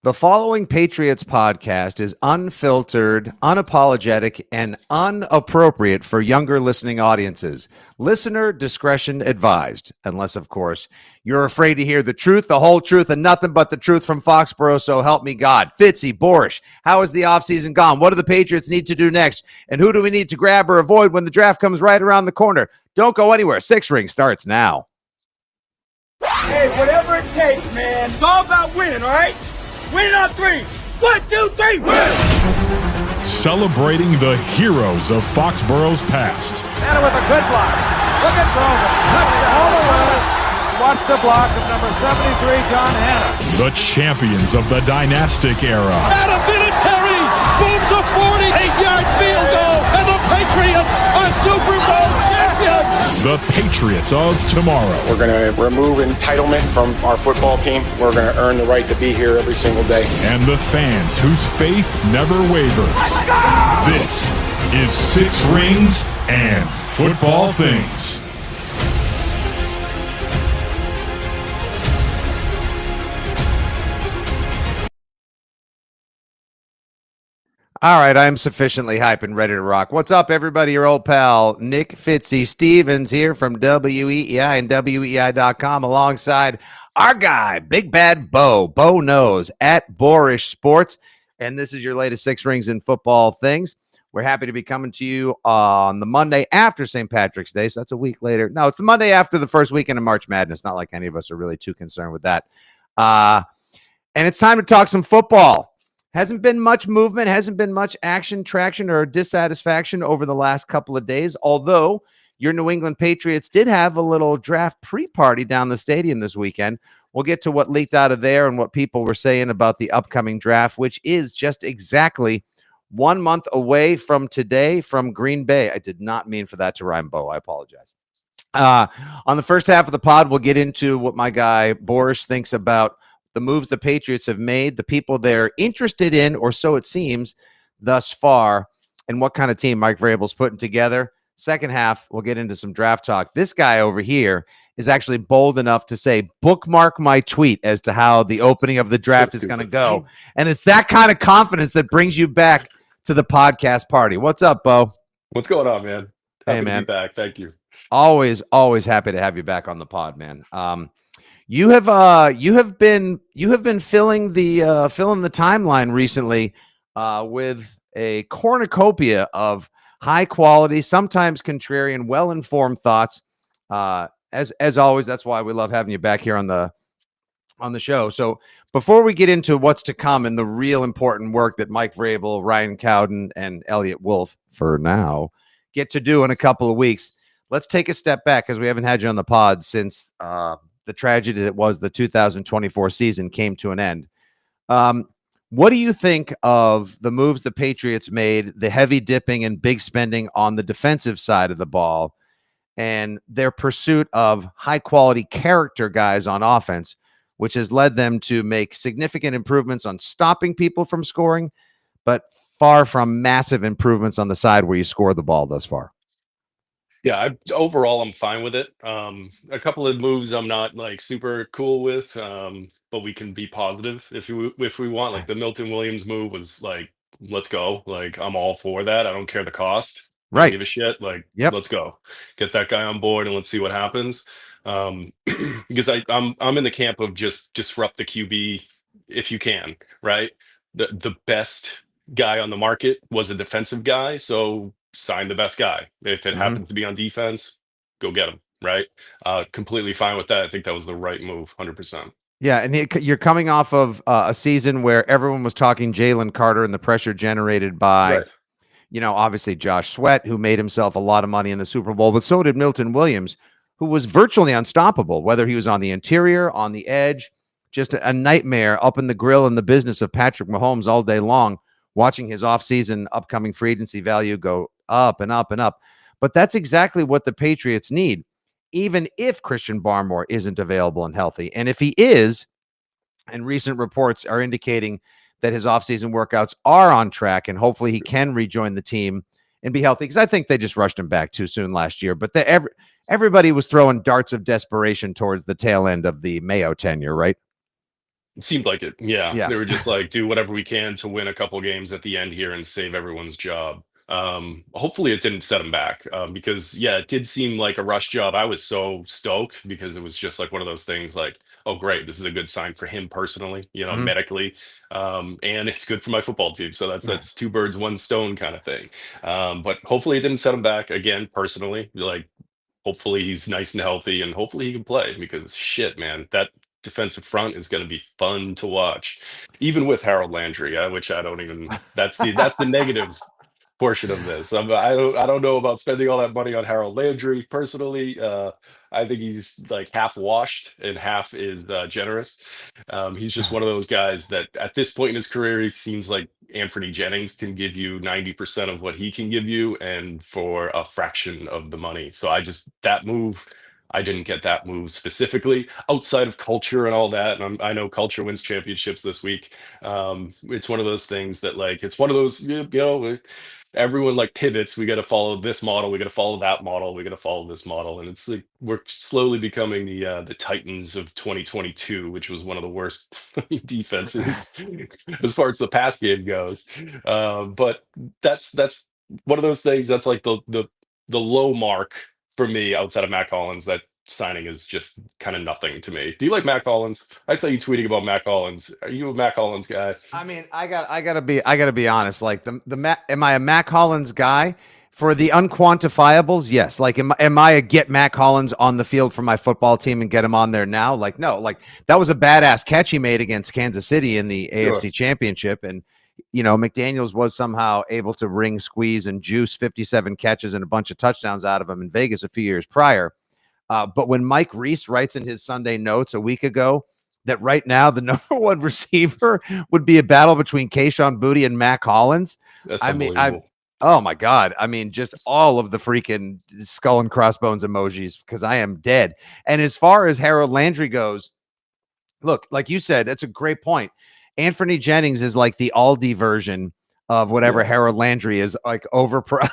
The following Patriots podcast is unfiltered, unapologetic, and inappropriate for younger listening audiences. Listener discretion advised, unless, of course, you're afraid to hear the truth, the whole truth, and nothing but the truth from Foxborough, so help me God. Fitzy, Borish, how has the offseason gone? What do the Patriots need to do next? And who do we need to grab or avoid when the draft comes right around the corner? Don't go anywhere. Six Ring starts now. Hey, whatever it takes, man. It's all about winning, all right? Win it on three. 1, 2, 3, win! Celebrating the heroes of Foxborough's past. Anna with a good block. Look at Vrabel. All the way. Watch the block of number 73, John Hanna. The champions of the dynastic era. Adam Vinatieri booms a 48-yard field goal, and the Patriots are Super Bowl champions. The Patriots of tomorrow. We're going to remove entitlement from our football team. We're going to earn the right to be here every single day. And the fans whose faith never wavers. This is Six Rings and Football Things. All right, I'm sufficiently hype and ready to rock. What's up, everybody? Your old pal, Nick Fitzy Stevens here from WEEI and WEEI.com alongside our guy, Big Bad Beau. Beau knows at Borish Sports. And this is your latest Six Rings in Football Things. We're happy to be coming to you on the Monday after St. Patrick's Day. So that's a week later. No, it's the Monday after the first weekend of March Madness. Not like any of us are really too concerned with that. And it's time to talk some football. Hasn't been much movement, hasn't been much action, traction, or dissatisfaction over the last couple of days, although your New England Patriots did have a little draft pre-party down the stadium this weekend. We'll get to what leaked out of there and what people were saying about the upcoming draft, which is just exactly 1 month away from today from Green Bay. I did not mean for that to rhyme, Beau. I apologize. On the first half of the pod, we'll get into what my guy Borish thinks about the moves the Patriots have made, the people they're interested in, or so it seems thus far, and what kind of team Mike Vrabel's putting together. Second half, we'll get into some draft talk. This guy over here is actually bold enough to say, bookmark my tweet as to how the opening of the draft is going to go. And it's that kind of confidence that brings you back to the podcast party. What's up, Beau? What's going on, man? Happy hey, man. To be back. Thank you. Always happy to have you back on the pod, man. You have been filling the timeline recently with a cornucopia of high quality, sometimes contrarian, well-informed thoughts. As always, that's why we love having you back here on the show. So before we get into what's to come and the real important work that Mike Vrabel, Ryan Cowden, and Elliot Wolf, for now, get to do in a couple of weeks, let's take a step back because we haven't had you on the pod since the tragedy that was the 2024 season came to an end. What do you think of the moves the Patriots made, the heavy dipping and big spending on the defensive side of the ball, and their pursuit of high-quality character guys on offense, which has led them to make significant improvements on stopping people from scoring, but far from massive improvements on the side where you score the ball thus far? Yeah, overall, I'm fine with it. A couple of moves I'm not like super cool with, but we can be positive if we want. Like the Milton Williams move was like, let's go. Like I'm all for that. I don't care the cost. Right. Don't give a shit. Like, Let's go. Get that guy on board and let's see what happens. Because I'm in the camp of just disrupt the QB if you can. Right. The best guy on the market was a defensive guy, so sign the best guy. If it happens to be on defense, go get him, right? Completely fine with that. I think that was the right move, 100%. Yeah, and you're coming off of a season where everyone was talking Jalen Carter and the pressure generated by, obviously Josh Sweat, who made himself a lot of money in the Super Bowl, but so did Milton Williams, who was virtually unstoppable, whether he was on the interior, on the edge, just a nightmare up in the grill in the business of Patrick Mahomes all day long, watching his offseason upcoming free agency value go up and up and up. But that's exactly what the Patriots need, even if Christian Barmore isn't available and healthy. And if he is, and recent reports are indicating that his offseason workouts are on track and hopefully he can rejoin the team and be healthy, because I think they just rushed him back too soon last year. But everybody was throwing darts of desperation towards the tail end of the Mayo tenure, right? It seemed like it. Yeah. Yeah. They were just like, do whatever we can to win a couple games at the end here and save everyone's job. Hopefully it didn't set him back, because yeah, it did seem like a rush job. I was so stoked because it was just like one of those things like, oh great, this is a good sign for him personally, Mhm. medically. And it's good for my football team. So that's two birds, one stone kind of thing. But hopefully it didn't set him back again personally. Like hopefully he's nice and healthy and hopefully he can play because shit, man, that defensive front is going to be fun to watch, even with Harold Landry, which I don't even. That's the negative portion of this. I don't know about spending all that money on Harold Landry personally. I think he's like half washed and half is generous. He's just one of those guys that at this point in his career, he seems like Anthony Jennings can give you 90% of what he can give you, and for a fraction of the money. So that move. I didn't get that move specifically outside of culture and all that. And I know culture wins championships this week. It's one of those things that like it's one of those everyone like pivots. We got to follow this model. We got to follow that model. We got to follow this model. And it's like we're slowly becoming the Titans of 2022, which was one of the worst defenses as far as the pass game goes. But that's one of those things. That's like the low mark for me outside of Matt Collins. That signing is just kind of nothing to me. Do you like Matt Collins? I saw you tweeting about Matt Collins. Are you a Matt Collins guy? I mean, I gotta be honest. Like am I a Matt Collins guy? For the unquantifiables, yes. Like, am I a get Matt Collins on the field for my football team and get him on there now? Like, no. Like that was a badass catch he made against Kansas City in the AFC Championship, and McDaniels was somehow able to ring, squeeze, and juice 57 catches and a bunch of touchdowns out of him in Vegas a few years prior. But when Mike Reese writes in his Sunday notes a week ago that right now the number one receiver would be a battle between Kayshon Boutte and Matt Collins, That's I mean, unbelievable. oh my God. I mean, just all of the freaking skull and crossbones emojis because I am dead. And as far as Harold Landry goes, look, like you said, that's a great point. Anthony Jennings is like the Aldi version of whatever Harold Landry is, like overpriced.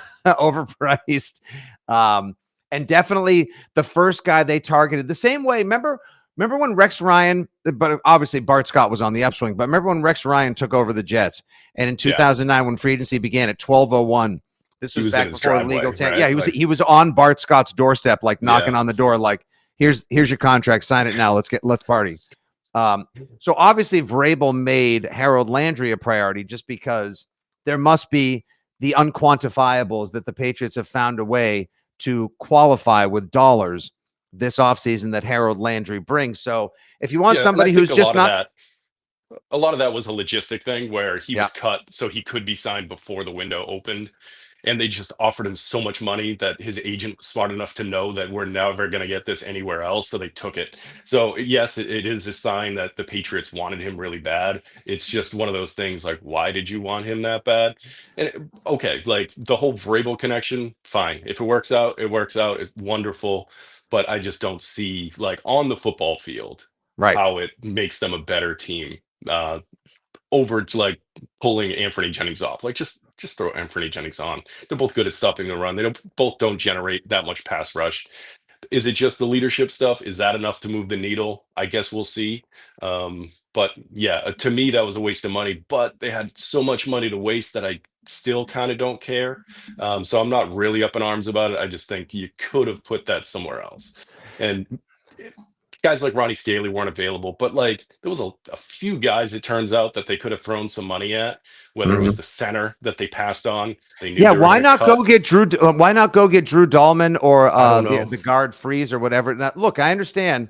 And definitely the first guy they targeted the same way. Remember when Rex Ryan, but obviously Bart Scott was on the upswing, but remember when Rex Ryan took over the Jets and in 2009, when free agency began at 12:01, this was back before legal 10. Right? Yeah, he was on Bart Scott's doorstep, like knocking on the door, like, here's your contract, sign it now. Let's party. So obviously Vrabel made Harold Landry a priority just because there must be the unquantifiables that the Patriots have found a way to qualify with dollars this offseason that Harold Landry brings. So if you want somebody who's just not a lot of that was a logistic thing where he Yeah. was cut so he could be signed before the window opened. And they just offered him so much money that his agent was smart enough to know that we're never going to get this anywhere else. So they took it. So yes, it is a sign that the Patriots wanted him really bad. It's just one of those things like, why did you want him that bad? And okay, like the whole Vrabel connection, fine. If it works out, it works out. It's wonderful. But I just don't see like on the football field right. how it makes them a better team. Over like pulling Anthony Jennings off. Like just throw Anthony Jennings on. They're both good at stopping the run. They both don't generate that much pass rush. Is it just the leadership stuff? Is that enough to move the needle? I guess we'll see. But yeah, to me that was a waste of money. But they had so much money to waste that I still kind of don't care. So I'm not really up in arms about it. I just think you could have put that somewhere else. And guys like Ronnie Stanley weren't available, but like there was a few guys, it turns out, that they could have thrown some money at, whether it was the center that they passed on. They knew why not go get Drew Dahlman or the guard Freeze or whatever. Now, look, I understand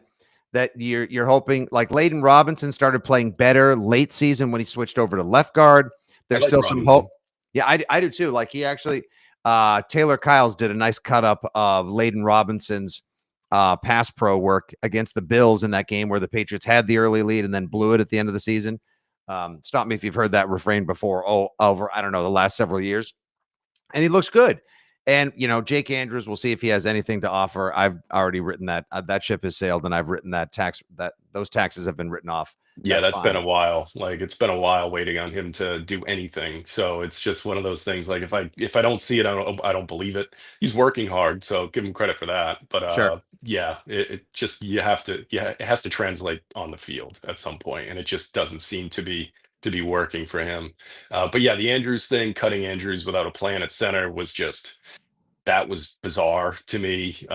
that you're hoping, like Layden Robinson started playing better late season when he switched over to left guard. There's still some hope. Yeah, I do too. Like he actually Taylor Kyles did a nice cut up of Layden Robinson's pass pro work against the Bills in that game where the Patriots had the early lead and then blew it at the end of the season. Stop me if you've heard that refrain before. Over, I don't know, the last several years. And he looks good. And Jake Andrews, we'll see if he has anything to offer. I've already written that that ship has sailed, and I've written that those taxes have been written off. Yeah, That's that's been fine. a while. Like it's been a while waiting on him to do anything. So it's just one of those things. Like if I don't see it, I don't believe it. He's working hard, so give him credit for that. But Sure. yeah, it just you have to yeah, it has to translate on the field at some point, and it just doesn't seem to be working for him. But yeah, the Andrews thing, cutting Andrews without a plan at center was just that was bizarre to me.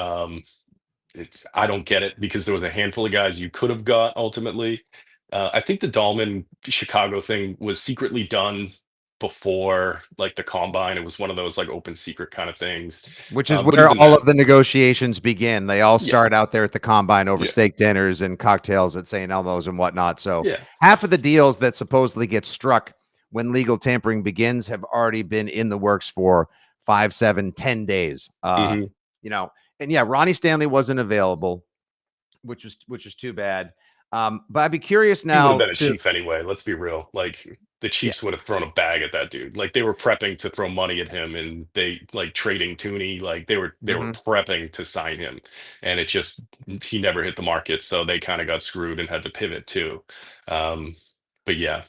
I don't get it because there was a handful of guys you could have got ultimately. I think the Dahlman Chicago thing was secretly done before like the combine. It was one of those like open secret kind of things. Which is But where even all then, of the negotiations begin. They all yeah, start out there at the combine over yeah, steak dinners and cocktails at St. Elmo's and whatnot. So yeah. half of the deals that supposedly get struck when legal tampering begins have already been in the works for 5, 7, 10 days. hmm You know, and yeah, Ronnie Stanley wasn't available, which was too bad. But I'd be curious He would have now been a to Chief anyway. Let's be real. Like the yeah. Chiefs would have thrown a bag at that dude. Like they were prepping to throw money at him, and they like trading Tooney. Like they were Mhm. prepping to sign him, and it just he never hit the market, so they kind of got screwed and had to pivot too. Um, but yeah,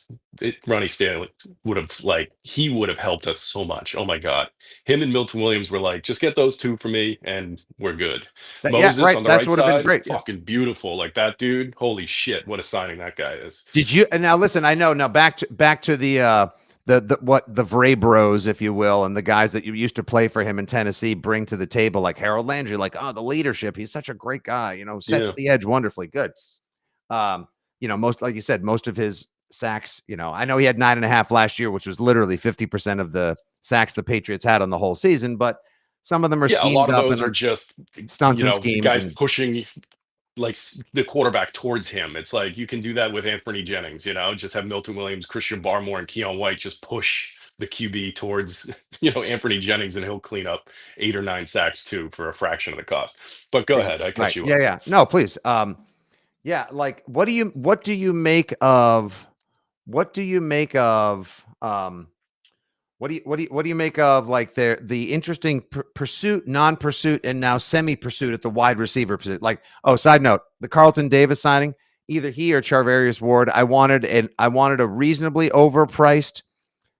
Ronnie Stanley would have like he would have helped us so much. Oh my God, him and Milton Williams were like, just get those two for me, and we're good. Yeah, Moses right. on the That's right would have been side, great. Yeah. fucking beautiful. Like that dude, holy shit, what a signing that guy is. Did you and now listen, I know now back to the what the Vrabros, if you will, and the guys that you used to play for him in Tennessee bring to the table, like Harold Landry, like, oh, the leadership. He's such a great guy, sets Yeah. the edge wonderfully. Good. Um, most like you said, most of his sacks, I know he had 9.5 last year, which was literally 50% of the sacks the Patriots had on the whole season, but some of them are Yeah, a lot schemed of up those and are are just, stunts and schemes guys and pushing like the quarterback towards him. It's like you can do that with Anthony Jennings, just have Milton Williams, Christian Barmore, and Keon White just push the QB towards, Anthony Jennings, and he'll clean up 8 or 9 sacks too for a fraction of the cost. But go ahead, I cut right. you Yeah, off. yeah. No, please. Yeah, like what do you make of what do you make of what do you make of like the interesting pursuit, non-pursuit, and now semi-pursuit at the wide receiver position? Like, oh, side note, the Carlton Davis signing, either he or Charvarius Ward, I wanted a reasonably overpriced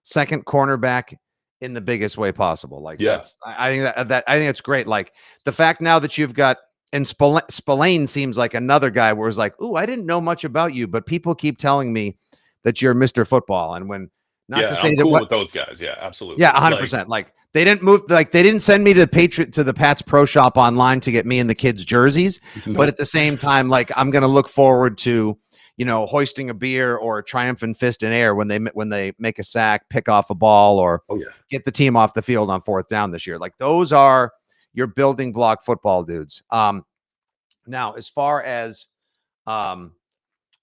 second cornerback in the biggest way possible. Like Yeah, I think I think it's great. Like the fact now that you've got and Spillane seems like another guy where it's like, ooh, I didn't know much about you, but people keep telling me that you're Mr. Football. And when not yeah, to and say I'm that cool what with those guys. Yeah, yeah, absolutely. Like, 100%. Like they didn't move, like they didn't send me to the Pats Pro Shop online to get me and the kids jerseys, but at nope. the same time, like I'm gonna look forward to hoisting a beer or a triumphant fist in air when they make a sack, pick off a ball, or Oh yeah, get the team off the field on fourth down this year. Like those are your building block football dudes. Now um,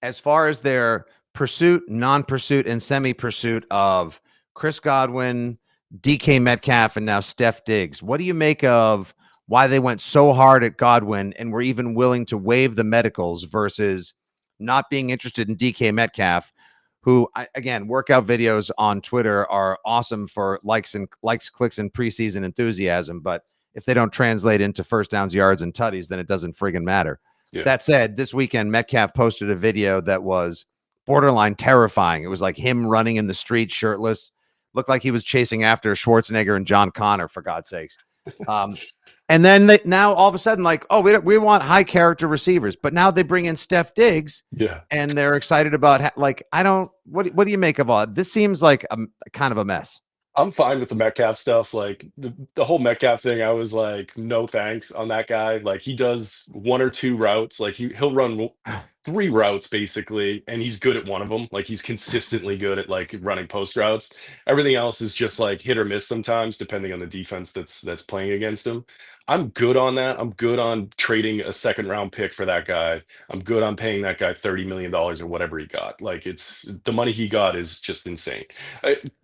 as far as their pursuit, non-pursuit, and semi-pursuit of Chris Godwin, DK Metcalf, and now Steph Diggs, what do you make of why they went so hard at Godwin and were even willing to waive the medicals versus not being interested in DK Metcalf, who again, workout videos on Twitter are awesome for likes, clicks, and preseason enthusiasm, but if they don't translate into first downs, yards, and tutties, then it doesn't friggin' matter. yeah, That said, this weekend, Metcalf posted a video that was borderline terrifying. It was like him running in the street shirtless, looked like he was chasing after Schwarzenegger and John Connor, for God's sakes. And then now all of a sudden, like, oh, we want high character receivers, but now they bring in Steph Diggs, yeah. and they're excited about like I don't. What do you make of all this? Seems like a kind of a mess. I'm fine with the Metcalf stuff. Like the whole Metcalf thing, I was like, no thanks on that guy. Like he does 1 or 2 routes. Like he'll run 3 routes basically, and he's good at one of them. Like he's consistently good at like running post routes. Everything else is just like hit or miss sometimes, depending on the defense that's playing against him. I'm good on that. I'm good on trading a second round pick for that guy. I'm good on paying that guy $30 million or whatever he got. Like it's the money he got is just insane.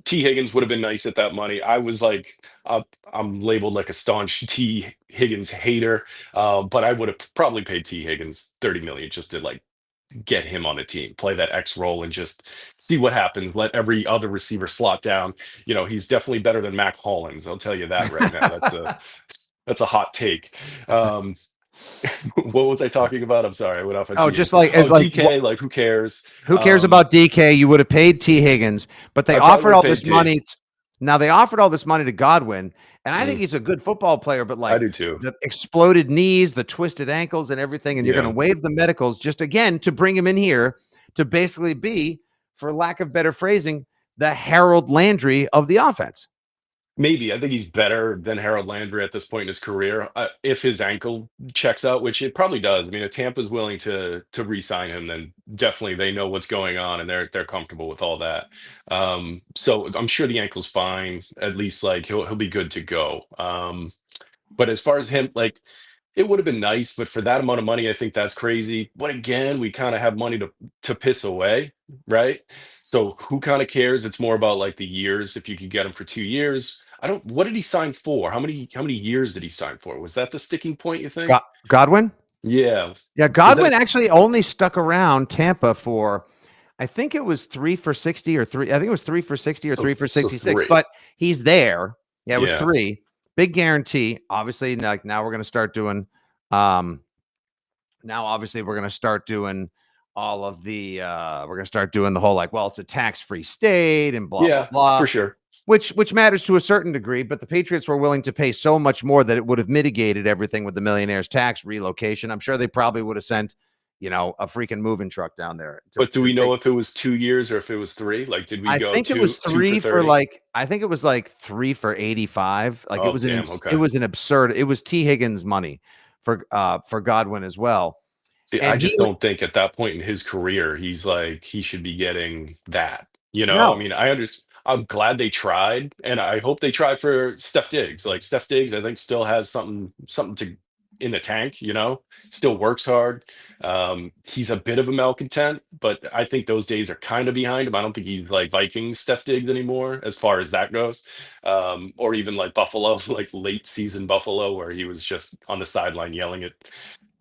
T. Higgins would have been nice at that money. I was like, I'm labeled like a staunch T. Higgins hater, but I would have probably paid T. Higgins 30 million just to like get him on a team, play that X role, and just see what happens. Let every other receiver slot down. He's definitely better than Mac Hollins. I'll tell you that right now. That's a hot take. Um, what was I talking about? I'm sorry, I went off on Oh, tangent. just like Oh, DK, like who cares? who cares about DK? You would have paid T. Higgins, but they I probably offered would all have paid this T. money. Now they offered all this money to Godwin, and I think Mm, he's a good football player. But I like do too. the exploded knees, the twisted ankles, and everything, and you're going Yeah. to waive the medicals just again to bring him in here to basically be, for lack of better phrasing, the Harold Landry of the offense. Maybe. I think he's better than Harold Landry at this point in his career, if his ankle checks out, which it probably does. I mean, if Tampa's willing to re-sign him, then definitely they know what's going on and they're comfortable with all that. So I'm sure the ankle's fine. At least like he'll be good to go. But as far as him, like, it would have been nice, but for that amount of money, I think that's crazy. But again, we kind of have money to piss away, right? So who kind of cares? It's more about like the years. If you could get him for 2 years, I don't. What did he sign for? How many years did he sign for? Was that the sticking point? You think? Godwin? Yeah. Yeah, Is that Godwin actually only stuck around Tampa for, I think it was 3 for 60 or three. I think it was 3 for 60 or so 3 for 66. three? But he's there. Yeah, it was Yeah. three. Big guarantee. Obviously, like now we're going to start doing. Um, now obviously we're going to start doing all of the. We're going to start doing the whole like, well, it's a tax-free state and blah blah Yeah, blah, for sure. which matters to a certain degree. But the Patriots were willing to pay so much more that it would have mitigated everything with the millionaire's tax relocation. I'm sure they probably would have sent, a freaking moving truck down there But do to we take. know if it was 2 years or if it was three? Like, did we I go think it was two for three for 30? like I think it was like 3 for 85. Like Oh, damn. it Okay. was an absurd. It was T. Higgins money for Godwin as well. See, I And just don't think at that point in his career, he's like he should be getting that. I no, mean, I understand. I'm glad they tried, and I hope they try for Steph Diggs. Like Steph Diggs, I think still has something to in the tank. Still works hard. He's a bit of a malcontent, but I think those days are kind of behind him. I don't think he's like Vikings Steph Diggs anymore, as far as that goes, or even like Buffalo, like late season Buffalo, where he was just on the sideline yelling at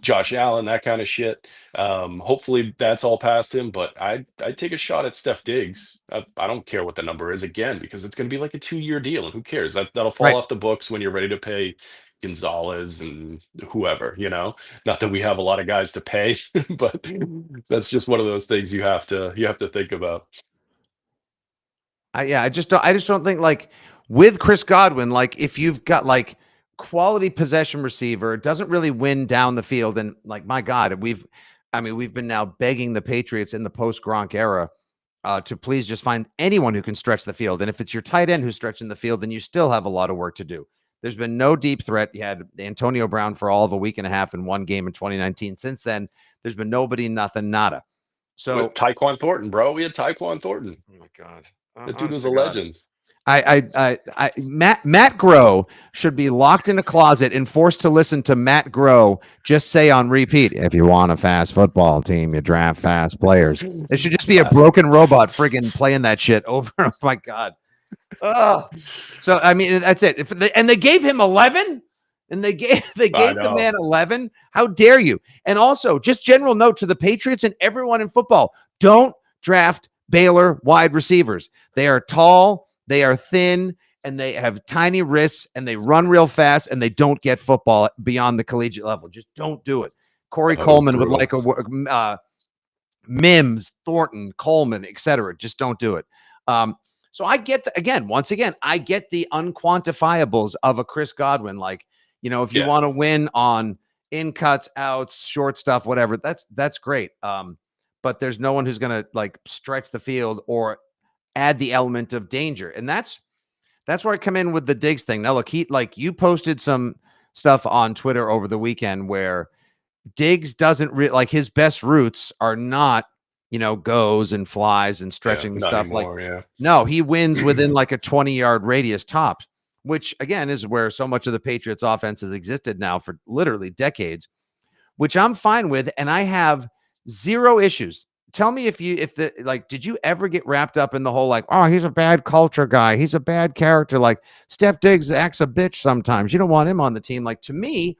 Josh Allen, that kind of shit. Hopefully that's all past him, but I'd take a shot at Steph Diggs. I don't care what the number is again because it's going to be like a 2-year deal, and who cares? That'll fall right. off the books when you're ready to pay Gonzalez and whoever. Not that we have a lot of guys to pay, but that's just one of those things you have to think about. I just don't think like with Chris Godwin, like if you've got like quality possession receiver, it doesn't really win down the field. And like, my God, we've been now begging the Patriots in the post Gronk era to please just find anyone who can stretch the field. And if it's your tight end who's stretching the field, then you still have a lot of work to do. There's been no deep threat. You had Antonio Brown for all of a week and a half in one game in 2019. Since then, there's been nobody, nothing, nada. So, With Tyquan Thornton, bro, we had Tyquan Thornton. oh my God, The dude honest was to a God. legend. Matt Groh should be locked in a closet and forced to listen to Matt Groh just say on repeat, if you want a fast football team, you draft fast players. It should just be a broken robot friggin' playing that shit over. Oh my God. So, I mean, that's it. And they gave him 11 and they gave the man 11. How dare you? And also just general note to the Patriots and everyone in football, don't draft Baylor wide receivers. They are tall, they are thin, and they have tiny wrists, and they run real fast, and they don't get football beyond the collegiate level. Just don't do it. Corey Coleman would like Mims, Thornton, Coleman, etc. Just don't do it. So I get once again, I get the unquantifiables of a Chris Godwin. Like, if you want to win on in cuts, outs, short stuff, whatever, that's great. But there's no one who's going to like stretch the field or add the element of danger. And that's where I come in with the Diggs thing. Now, look, you posted some stuff on Twitter over the weekend where Diggs doesn't like his best routes are not, goes and flies and stretching the stuff anymore, no, he wins within like a 20-yard radius tops, which again is where so much of the Patriots offense has existed now for literally decades, which I'm fine with. And I have zero issues. Tell me did you ever get wrapped up in the whole like, oh, he's a bad culture guy, he's a bad character, like Steph Diggs acts a bitch sometimes, you don't want him on the team. Like, to me,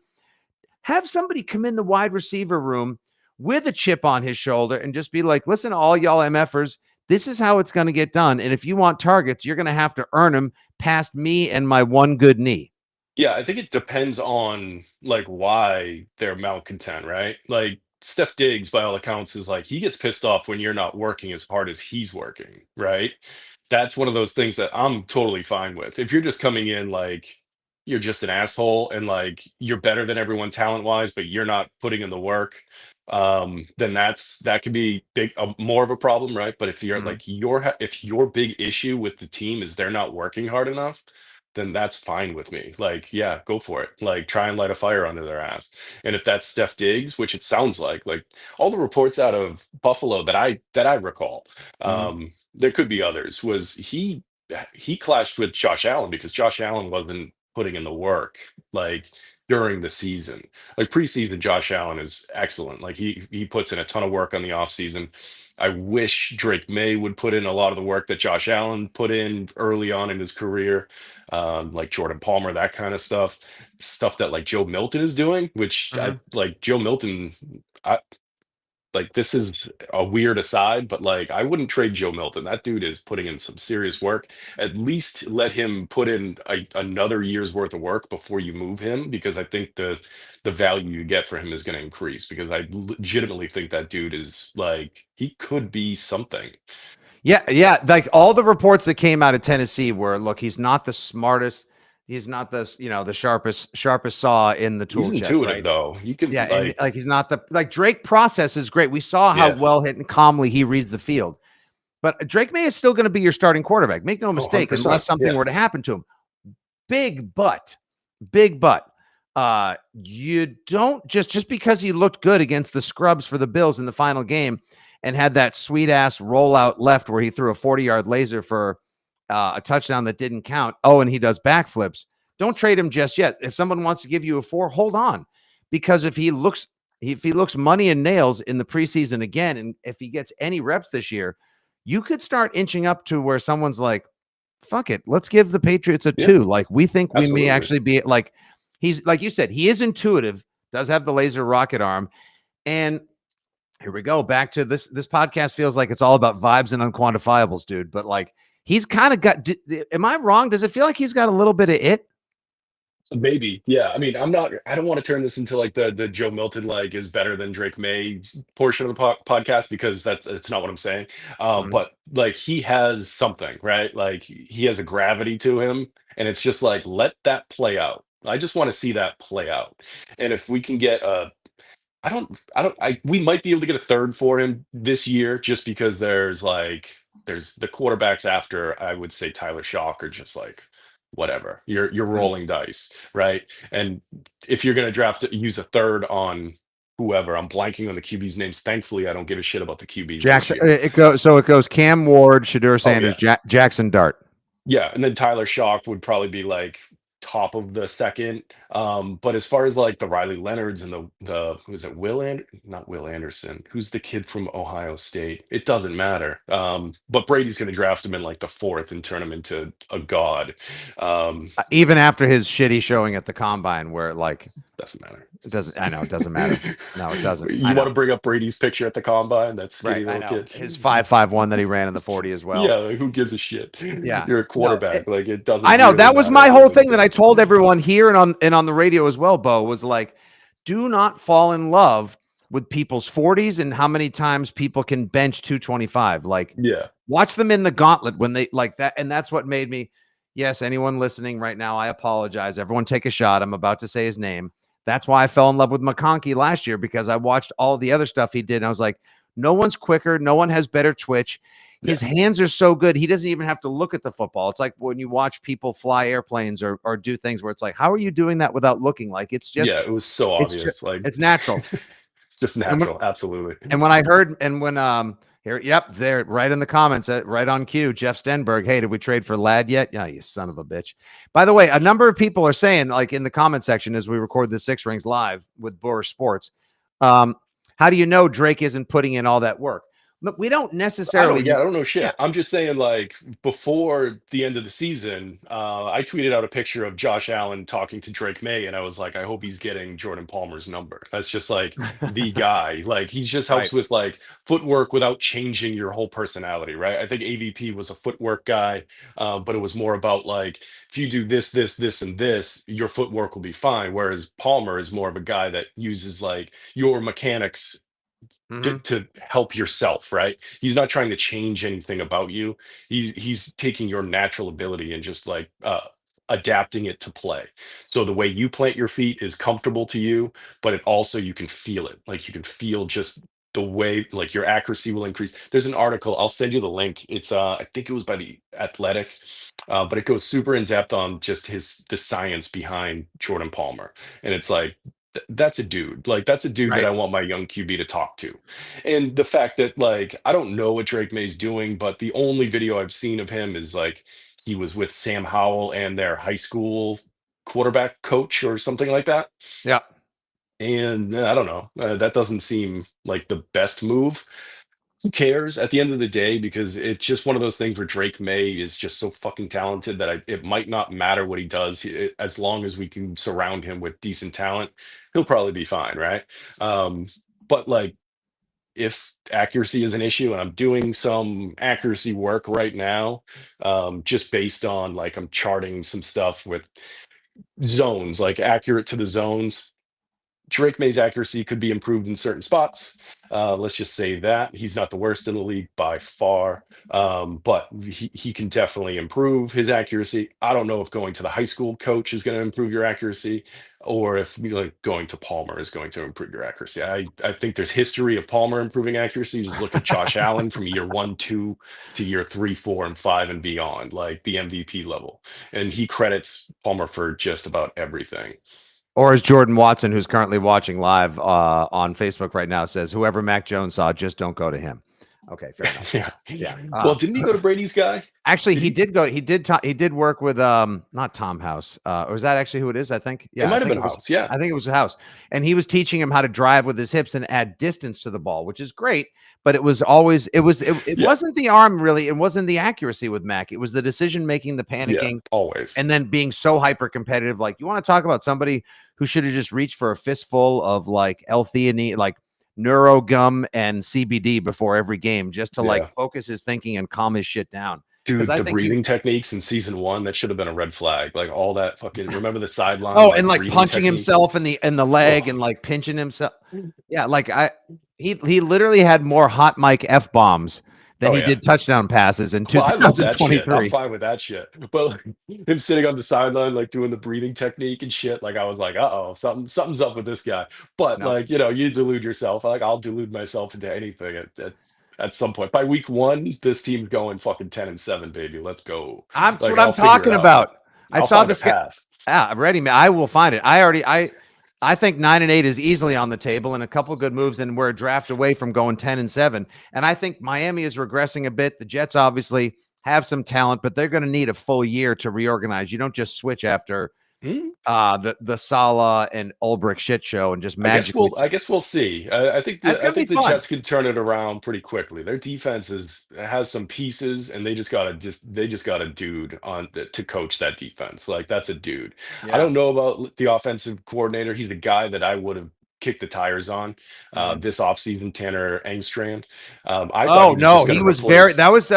have somebody come in the wide receiver room with a chip on his shoulder and just be like, listen, all y'all MFers, this is how it's going to get done. And if you want targets, you're going to have to earn them past me and my one good knee. Yeah, I think it depends on like why they're malcontent, right? Like Steph Diggs, by all accounts, is like he gets pissed off when you're not working as hard as he's working, right? That's one of those things that I'm totally fine with. If you're just coming in like you're just an asshole and like you're better than everyone talent wise, but you're not putting in the work, then that could be big, more of a problem, right? But if you're like if your big issue with the team is they're not working hard enough, then that's fine with me. Like, yeah, go for it. Like, try and light a fire under their ass. And if that's Steph Diggs, which it sounds like all the reports out of Buffalo that I recall, there could be others, was he clashed with Josh Allen because Josh Allen wasn't putting in the work like during the season. Like preseason, Josh Allen is excellent. Like he puts in a ton of work on the offseason. I wish Drake May would put in a lot of the work that Josh Allen put in early on in his career, like Jordan Palmer, that kind of stuff that like Joe Milton is doing, which I like Joe Milton. I like this is a weird aside, but like I wouldn't trade Joe Milton. That dude is putting in some serious work. At least let him put in another year's worth of work before you move him, because I think the value you get for him is going to increase. Because I legitimately think that dude is like he could be something. Yeah. Like all the reports that came out of Tennessee were, look, he's not the smartest. He's not the the sharpest saw in the tool He's chest, intuitive right? though. You can And like he's not the Drake process is great. We saw how well hit and calmly he reads the field. But Drake May is still going to be your starting quarterback. Make no mistake, unless something were to happen to him. Big but. You don't just because he looked good against the scrubs for the Bills in the final game and had that sweet ass rollout left where he threw a 40-yard laser for a touchdown that didn't count. Oh, and he does backflips. Don't trade him just yet. If someone wants to give you a 4, hold on, because if he looks money and nails in the preseason again, and if he gets any reps this year, you could start inching up to where someone's like, fuck it, let's give the Patriots a 2. Like we think we may actually be like, he's like you said, he is intuitive, does have the laser rocket arm. And here we go back to this podcast feels like it's all about vibes and unquantifiables, dude. But like he's kind of got, am I wrong? Does it feel like he's got a little bit of it? Maybe, yeah. I mean, I don't want to turn this into like the Joe Milton like is better than Drake May portion of the podcast, because it's not what I'm saying. But like he has something, right? Like he has a gravity to him, and it's just like let that play out. I just want to see that play out, and if we can get we might be able to get a third for him this year, just because there's the quarterbacks after I would say Tyler Shock are just like whatever. You're rolling dice, right? And if you're gonna use a third on whoever, I'm blanking on the QB's names. Thankfully, I don't give a shit about the QBs Jackson. this year. It goes Cam Ward, Shadur Sanders, Jackson Dart. Yeah, and then Tyler Shock would probably be like top of the second. But as far as like the Riley Leonards and the who's it, not Will Anderson, who's the kid from Ohio State? It doesn't matter. But Brady's gonna draft him in like the 4th and turn him into a god. Even after his shitty showing at the combine, where like doesn't matter. It doesn't. I know it doesn't matter. No, it doesn't. You want to bring up Brady's picture at the combine? That skinny little kid. His 5.51 that he ran in the 40 as well. Yeah, like, who gives a shit? Yeah, you're a quarterback. Like it doesn't. I know that was my whole thing that I told everyone here and on the radio as well. Beau was like, do not fall in love with people's 40s and how many times people can bench 225. Like, watch them in the gauntlet when they like that, and that's what made me. Yes, anyone listening right now, I apologize. Everyone, take a shot. I'm about to say his name. That's why I fell in love with McConkey last year, because I watched all the other stuff he did. And I was like, no one's quicker. No one has better twitch. His hands are so good. He doesn't even have to look at the football. It's like when you watch people fly airplanes or do things where it's like, how are you doing that without looking? Like, it's just, it was so obvious. Like it's natural. Just natural. Absolutely. And when I heard, and when, here, there, right in the comments, right on cue, Jeff Stenberg. Hey, did we trade for Ladd yet? Yeah, you son of a bitch. By the way, a number of people are saying, like in the comment section, as we record the Six Rings live with Boer Sports, how do you know Drake isn't putting in all that work? Look, we don't necessarily. I don't know Yeah. shit. I'm just saying, like, before the end of the season, I tweeted out a picture of Josh Allen talking to Drake May, and I was like, I hope he's getting Jordan Palmer's number. That's just like the guy. Like, he just Right. helps with like footwork without changing your whole personality, right? I think AVP was a footwork guy, but it was more about like, if you do this, this, this, and this, your footwork will be fine. Whereas Palmer is more of a guy that uses like your mechanics Mhm. to help yourself, right? He's not trying to change anything about you. He's taking your natural ability and just like adapting it to play. So the way you plant your feet is comfortable to you, but it also you can feel it. Like you can feel just the way like your accuracy will increase. There's an article, I'll send you the link. It's I think it was by the Athletic, but it goes super in depth on just the science behind Jordan Palmer. And it's like that's a dude. Like that's a dude that Right. I want my young QB to talk to. And the fact that like I don't know what Drake May's doing, but the only video I've seen of him is like he was with Sam Howell and their high school quarterback coach or something like that. Yeah. And I don't know. That doesn't seem like the best move. Who cares at the end of the day? Because it's just one of those things where Drake May is just so fucking talented that it might not matter what he does. As long as we can surround him with decent talent, he'll probably be fine, right? But like, if accuracy is an issue, and I'm doing some accuracy work right now, just based on like I'm charting some stuff with zones, like accurate to the zones. Drake May's accuracy could be improved in certain spots. Let's just say that he's not the worst in the league by far, but he can definitely improve his accuracy. I don't know if going to the high school coach is going to improve your accuracy, or if like going to Palmer is going to improve your accuracy. I think there's history of Palmer improving accuracy. Just look at Josh Allen from year 1, 2 to year 3, 4, and 5 and beyond, like the MVP level, and he credits Palmer for just about everything. Or as Jordan Watson, who's currently watching live on Facebook right now, says, "Whoever Mac Jones saw, just don't go to him." Okay, fair enough. Yeah. Yeah. Well, didn't he go to Brady's guy? Actually, Did he he? did go. He did work with not Tom House. Or is that actually who it is? I think. It Yeah, might have been House. Yeah. I think it was House, and he was teaching him how to drive with his hips and add distance to the ball, which is great. But it was always it Yeah. wasn't the arm really. It wasn't the accuracy with Mac. It was the decision making, the Yeah. panicking, Always. and then being so hyper competitive. Like, you want to talk about somebody who should have just reached for a fistful of like L-theanine, like neurogum and CBD before every game, just to like Yeah. focus his thinking and calm his shit down. Dude, I the think he breathing techniques in season 1, that should have been a red flag. Like all that fucking remember the sideline Oh, like and like breathing punching techniques? himself in the leg Oh. and like pinching himself. Yeah, like he literally had more hot mic F bombs than Oh, he yeah. did touchdown passes in Well, I love that shit. I'm 2023. fine with that shit. But like, him sitting on the sideline, like doing the breathing technique and shit, like I was like, uh-oh, something's up with this guy. But No, like, you delude yourself. Like I'll delude myself into anything at some point. By week 1, this team's going fucking 10-7, baby. Let's go. that's Like what I'm I'll figure talking it out. about. I I'll saw find a this guy. path. Yeah, I'm ready, man. I will find it. I think 9-8 is easily on the table, and a couple good moves, and we're a draft away from going 10-7. And I think Miami is regressing a bit. The Jets obviously have some talent, but they're going to need a full year to reorganize. You don't just switch after Hmm? the Salah and Ulbrich shit show and just magically. I guess we'll see. I think That's I gonna be think the fun. Jets can turn it around pretty quickly. Their defense has some pieces, and they just got a dude on to coach that defense. Like that's a dude. I Yeah. don't know about the offensive coordinator. He's the guy that I would have kicked the tires on Mhm. this offseason, Tanner Engstrand. I thought Oh he was just no, going he to was very. replace. That was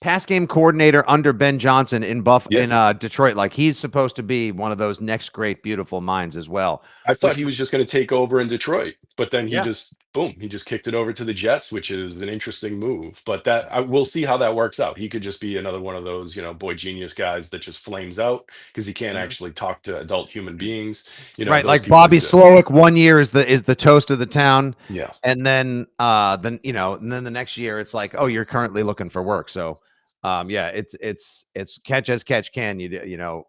pass game coordinator under Ben Johnson in Yeah, Detroit. Like, he's supposed to be one of those next great beautiful minds as well. I thought Which he was just going to take over in Detroit, but then he yeah. just boom, he just kicked it over to the Jets, which is an interesting move. But we'll see how that works out. He could just be another one of those, boy genius guys that just flames out because he can't Mhm. actually talk to adult human beings. Right, Those like people Bobby exist. Slowick 1 year is the toast of the town, Yeah, and then the next year it's like, oh, you're currently looking for work. So yeah, it's catch as catch can.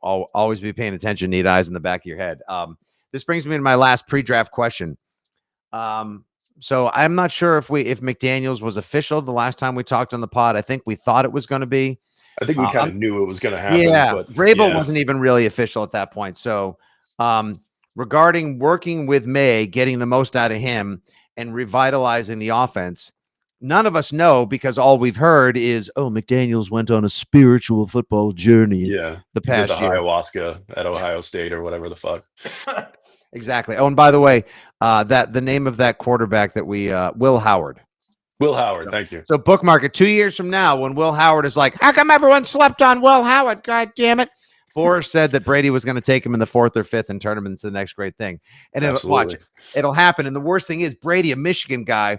Always be paying attention, need eyes in the back of your head. This brings me to my last pre-draft question. So I'm not sure if McDaniels was official the last time we talked on the pod. I think we thought it was going to be. I think we kind I'm of knew it was going to happen. Yeah, But Vrabel yeah, wasn't even really official at that point. So, regarding working with May, getting the most out of him, and revitalizing the offense, none of us know because all we've heard is, oh, McDaniels went on a spiritual football journey Yeah, the he did the past year. ayahuasca at Ohio State or whatever the fuck. Exactly. Oh, and by the way, that the name of that quarterback that we Will Howard. Will Howard, thank you. So bookmark it 2 years from now when Will Howard is like, how come everyone slept on Will Howard? God damn it. Boris said that Brady was going to take him in the 4th or 5th and turn him into the next great thing. And Absolutely. it'll happen. And the worst thing is Brady, a Michigan guy,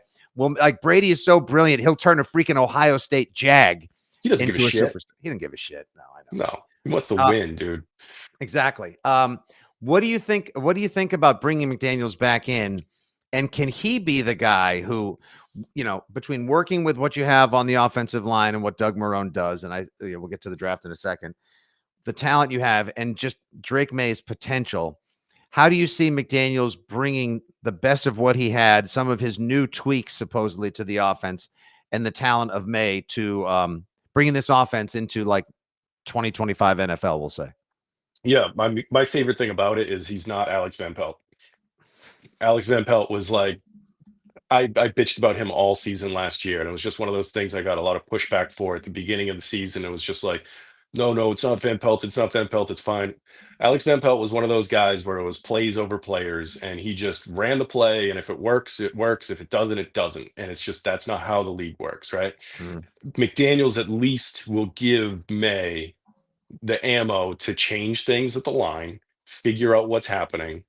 Brady is so brilliant, he'll turn a freaking Ohio State Jag He doesn't give into a a shit. superstar. He didn't give a shit. No, I know. No, he wants to win, dude. Exactly. What do you think? What do you think about bringing McDaniels back in? And can he be the guy who, between working with what you have on the offensive line and what Doug Marrone does, and we'll get to the draft in a second, the talent you have, and just Drake May's potential. How do you see McDaniels bringing the best of what he had, some of his new tweaks supposedly to the offense, and the talent of May to bringing this offense into like 2025 NFL? We'll say. Yeah, my favorite thing about it is he's not Alex Van Pelt. Alex Van Pelt was like, I bitched about him all season last year, and it was just one of those things I got a lot of pushback for at the beginning of the season. It was just like, no, it's not Van Pelt, it's not Van Pelt, it's fine. Alex Van Pelt was one of those guys where it was plays over players, and he just ran the play, and if it works, it works. If it doesn't, it doesn't. And it's just that's not how the league works, right? McDaniels at least will give May the ammo to change things at the line, figure out what's happening.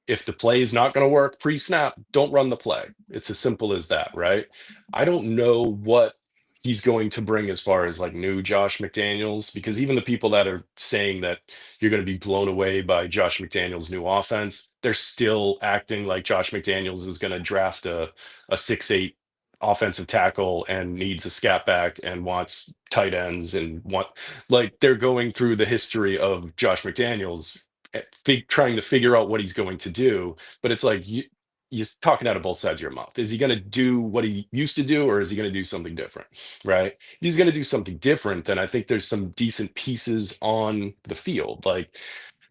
If the play is not going to work pre-snap, don't run the play. It's as simple as that, right? I don't know what he's going to bring as far as like new Josh McDaniels, because even the people that are saying that you're going to be blown away by Josh McDaniels' new offense, they're still acting like Josh McDaniels is going to draft a 6'8" offensive tackle and needs a scat back and wants tight ends and like they're going through the history of Josh McDaniels trying to figure out what he's going to do. But it's like you're talking out of both sides of your mouth. Is he going to do what he used to do, or is he going to do something different? Right? If he's going to do something different, then I think there's some decent pieces on the field. Like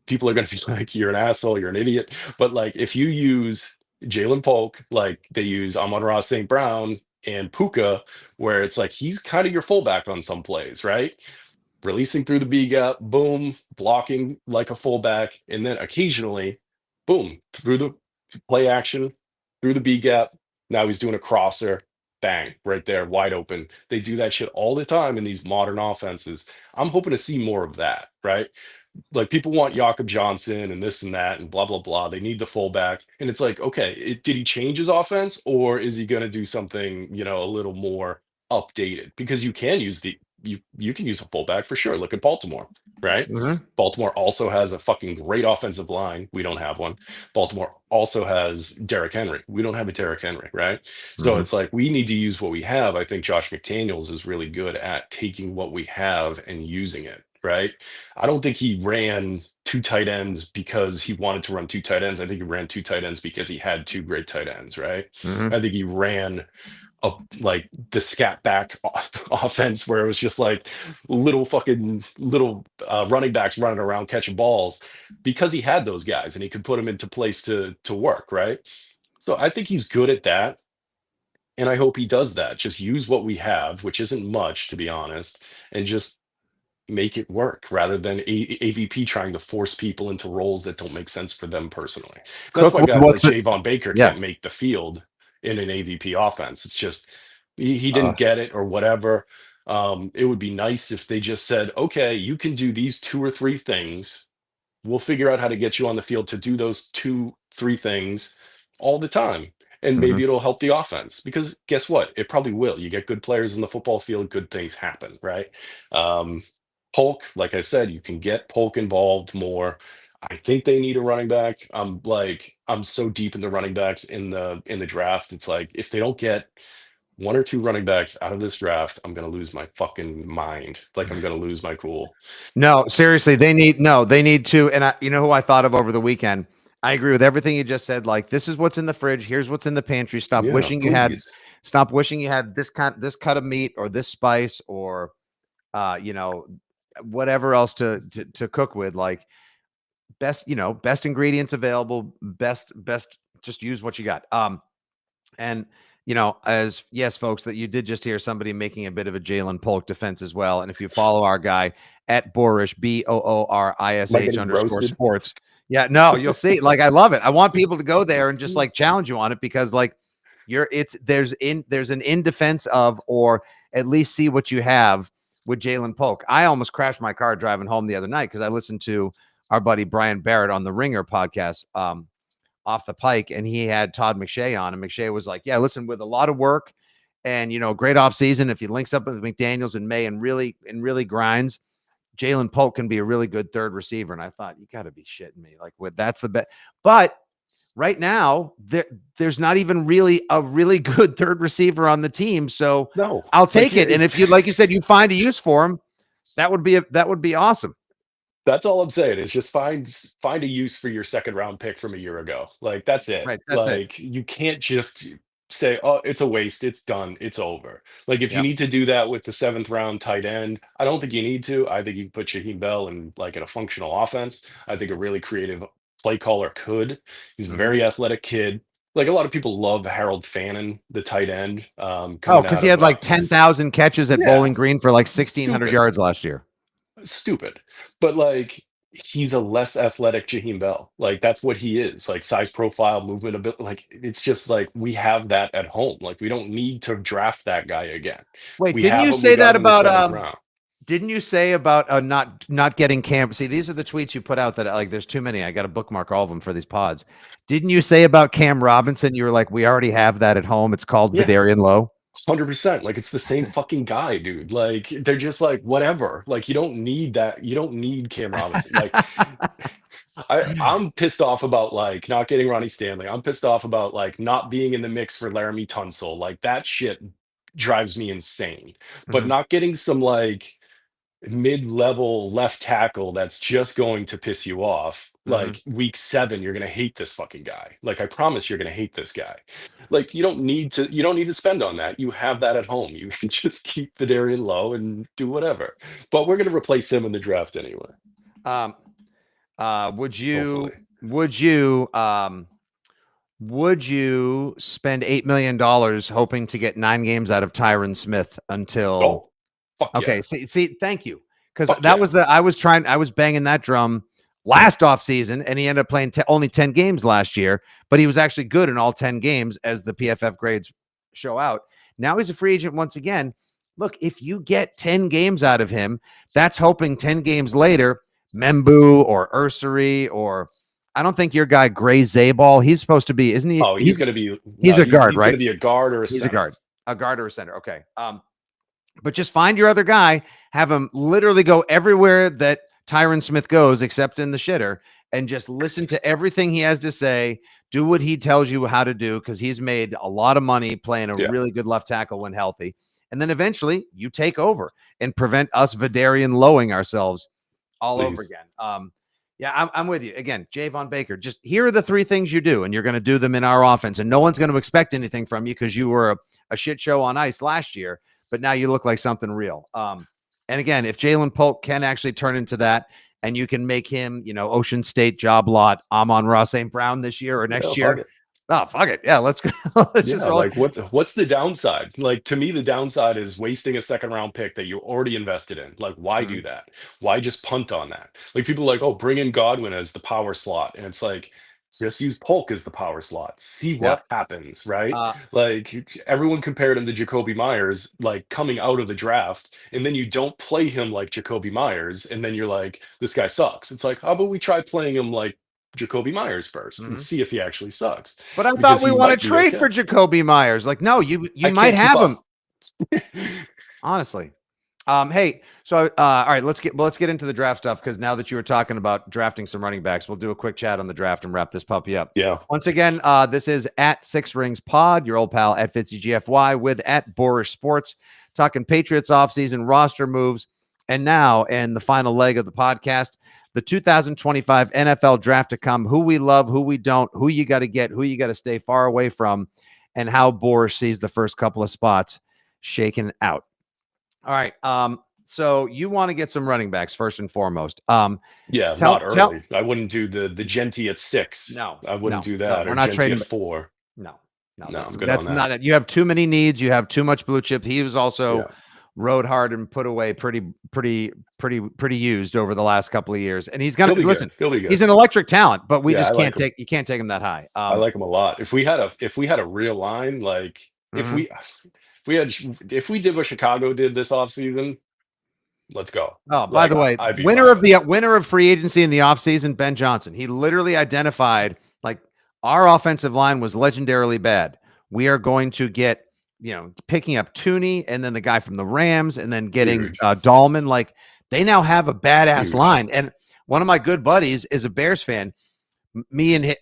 people are going to be like, you're an asshole, you're an idiot. But like if you use Jalen Polk, like they use Amon-Ra St. Brown and Puka, where it's like he's kind of your fullback on some plays, right? Releasing through the B gap, boom, blocking like a fullback, and then occasionally, boom, through the play action, through the B gap. Now he's doing a crosser, bang, right there, wide open. They do that shit all the time in these modern offenses. I'm hoping to see more of that, right? Like people want Jakob Johnson and this and that and blah blah blah. They need the fullback, and it's like, okay, did he change his offense, or is he going to do something, a little more updated? Because you can use you can use a fullback for sure. Look at Baltimore, right? Baltimore also has a fucking great offensive line. We don't have one. Baltimore also has Derrick Henry. We don't have a Derrick Henry, right? So it's like we need to use what we have. I think Josh McDaniels is really good at taking what we have and using it. Right. I don't think he ran two tight ends because he wanted to run two tight ends. I think he ran two tight ends because he had two great tight ends. Right. I think he ran like the scat back offense where it was just like little running backs running around catching balls because he had those guys and he could put them into place to work. Right. So I think he's good at that. And I hope he does that. Just use what we have, which isn't much, to be honest, and just make it work rather than AVP trying to force people into roles that don't make sense for them personally. That's why guys like Javon Baker can't make the field in an AVP offense. It's just he didn't get it or whatever. It would be nice if they just said, okay, you can do these 2 or 3 things. We'll figure out how to get you on the field to do those 2-3 things all the time. And maybe it'll help the offense, because guess what? It probably will. You get good players in the football field, good things happen, right? Polk, like I said, you can get Polk involved more. I think they need a running back. I'm so deep in the running backs in the draft. It's like if they don't get 1 or 2 running backs out of this draft, I'm gonna lose my fucking mind. Like I'm gonna lose my cool. No, seriously, they need to. And you know who I thought of over the weekend? I agree with everything you just said. Like, this is what's in the fridge. Here's what's in the pantry. Stop wishing you had this cut of meat or this spice or whatever else to cook with. Like best ingredients available, best just use what you got. And as yes, folks, that you did just hear somebody making a bit of a Jalen Polk defense as well. And if you follow our guy at Boorish, Am I BOORISH getting _ roasted? sports. Yeah, no, you'll see. Like, I love it. I want people to go there and just like challenge you on it because like there's an in defense of, or at least see what you have with Jalen Polk. I almost crashed my car driving home the other night because I listened to our buddy Brian Barrett on the Ringer podcast. Off the pike, and he had Todd McShay on, and McShay was like, yeah, listen, with a lot of work and great off season, if he links up with McDaniels in May and really grinds, Jalen Polk can be a really good third receiver. And I thought, you got to be shitting me, like, that's the best. But right now there's not even really a really good third receiver on the team, so No, I'll take it. And if you, like you said, you find a use for him, that would be awesome. That's all I'm saying is just find a use for your second round pick from a year ago. Like that's it. Right, that's it. Like you can't just say, "Oh, it's a waste. It's done. It's over." Like if you Yep. need to do that with the seventh round tight end, I don't think you need to. I think you can put Shaheem Bell in like in a functional offense. I think a really creative play caller could. He's a Mhm. very athletic kid. Like a lot of people love Harold Fannin, the tight end, Oh, coming because out he of had like 10,000 catches at yeah, Bowling Green for like 1,600 stupid. yards last year. Stupid. But like he's a less athletic Jaheim Bell. Like that's what he is. Like size profile, movement a bit. Like it's just like we have that at home. Like we don't need to draft that guy again. Wait, We didn't have you him. We say got that him in the about seventh round. didn't you say about not getting Cam? See, these are the tweets you put out that like there's too many. I got to bookmark all of them for these pods. Didn't you say about Cam Robinson? You were like, we already have that at home. It's called Yeah. Vidarian Lowe. 100%. Like it's the same fucking guy, dude. Like they're just like whatever. Like you don't need that. You don't need Cam Robinson. Like I'm pissed off about like not getting Ronnie Stanley. I'm pissed off about like not being in the mix for Laramie Tunsil. Like that shit drives me insane. But Mhm, not getting some like mid-level left tackle that's just going to piss you off. mhm. Like week 7, you're gonna hate this fucking guy. Like I promise you're gonna hate this guy. Like you don't need to spend on that. You have that at home. You can just keep Vidarian low and do whatever. But we're gonna replace him in the draft anyway. Um, would you Hopefully. would you would you spend $8 million hoping to get 9 games out of Tyron Smith until? Oh, fuck yeah. Okay, see, thank you. Because Fuck that yeah. was I was banging that drum last offseason, and he ended up playing only 10 games last year, but he was actually good in all 10 games as the PFF grades show out. Now he's a free agent once again. Look, if you get 10 games out of him, that's hoping 10 games later, Membu or Ursary, or I don't think your guy Gray Zabal, he's supposed to be, isn't he? Oh, he's gonna be He's a guard, he's right? gonna be a guard or a He's center. a guard or a center. Okay. But just find your other guy, have him literally go everywhere that Tyron Smith goes, except in the shitter, and just listen to everything he has to say. Do what he tells you how to do, because he's made a lot of money playing a Yeah. really good left tackle when healthy. And then eventually you take over and prevent us Vidarian lowing ourselves all over Please. again. Yeah, I'm with you. Again, Javon Baker, just here are the 3 things you do, and you're going to do them in our offense. And no one's going to expect anything from you because you were a shit show on ice last year, but now you look like something real. And again, if Jalen Polk can actually turn into that, and you can make him, Ocean State job lot Amon-Ra St. Brown this year or next Fuck year. it. Oh, fuck it. Yeah, let's go. Let's Yeah, just roll. like what's the downside? Like to me, the downside is wasting a second round pick that you already invested in. Like, why do that? Why just punt on that? Like people are like, oh, bring in Godwin as the power slot. And it's like, just use Polk as the power slot. See Yeah. what happens, right? Uh, Like everyone compared him to Jacoby Myers, like coming out of the draft, and then you don't play him like Jacoby Myers, and then you're like, this guy sucks. It's like, how about we try playing him like Jacoby Myers first and mhm. see if he actually sucks? But I Because thought we he want to might be trade okay. for Jacoby Myers. Like, no, you I might can't keep have him. up. Honestly. Hey, so all right, let's get into the draft stuff, because now that you were talking about drafting some running backs, we'll do a quick chat on the draft and wrap this puppy up. Yeah. Once again, this is at 6 Rings Pod, your old pal at FitzyGFY with at Boorish Sports, talking Patriots offseason roster moves, and now in the final leg of the podcast, the 2025 NFL draft to come, who we love, who we don't, who you got to get, who you got to stay far away from, and how Boorish sees the first couple of spots shaken out. All right. So you want to get some running backs first and foremost. Yeah, not early. I wouldn't do the Genty at 6. No, I wouldn't no, do that. we're Or not Genty trading at 4. No. No, No, that's I'm good on that. not it. You have too many needs. You have too much blue chip. He was also Yeah. rode hard and put away pretty used over the last couple of years. And he's gonna He'll be listen. good. He'll be good. He's an electric talent, but we Yeah, just I like him. you can't take him that high. I like him a lot. If we had a real line, like Mhm. if we did what Chicago did this offseason, let's go. Oh, by Like the way, I'd be winner fine of with it. the winner of free agency in the offseason, Ben Johnson. He literally identified like our offensive line was legendarily bad. We are going to get, picking up Tooney and then the guy from the Rams and then getting Huge. Dahlman. Like they now have a badass Huge. line. And one of my good buddies is a Bears fan. Me and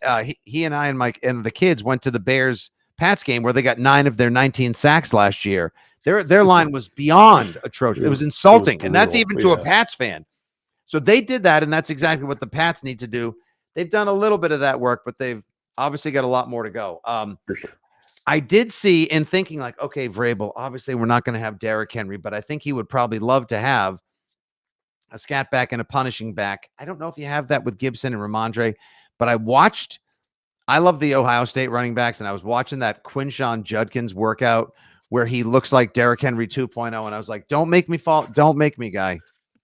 he and I and Mike and the kids went to the Bears Pats game where they got 9 of their 19 sacks last year. Their line was beyond atrocious. It was insulting, and that's brutal. even to a Yeah. Pats fan. So they did that, and that's exactly what the Pats need to do. They've done a little bit of that work, but they've obviously got a lot more to go. For sure. I did see in thinking like, okay, Vrabel, obviously we're not going to have Derrick Henry, but I think he would probably love to have a scat back and a punishing back. I don't know if you have that with Gibson and Ramondre, but I love the Ohio State running backs, and I was watching that Quinshon Judkins workout where he looks like Derrick Henry 2.0, and I was like, don't make me fall. Don't make me, guy.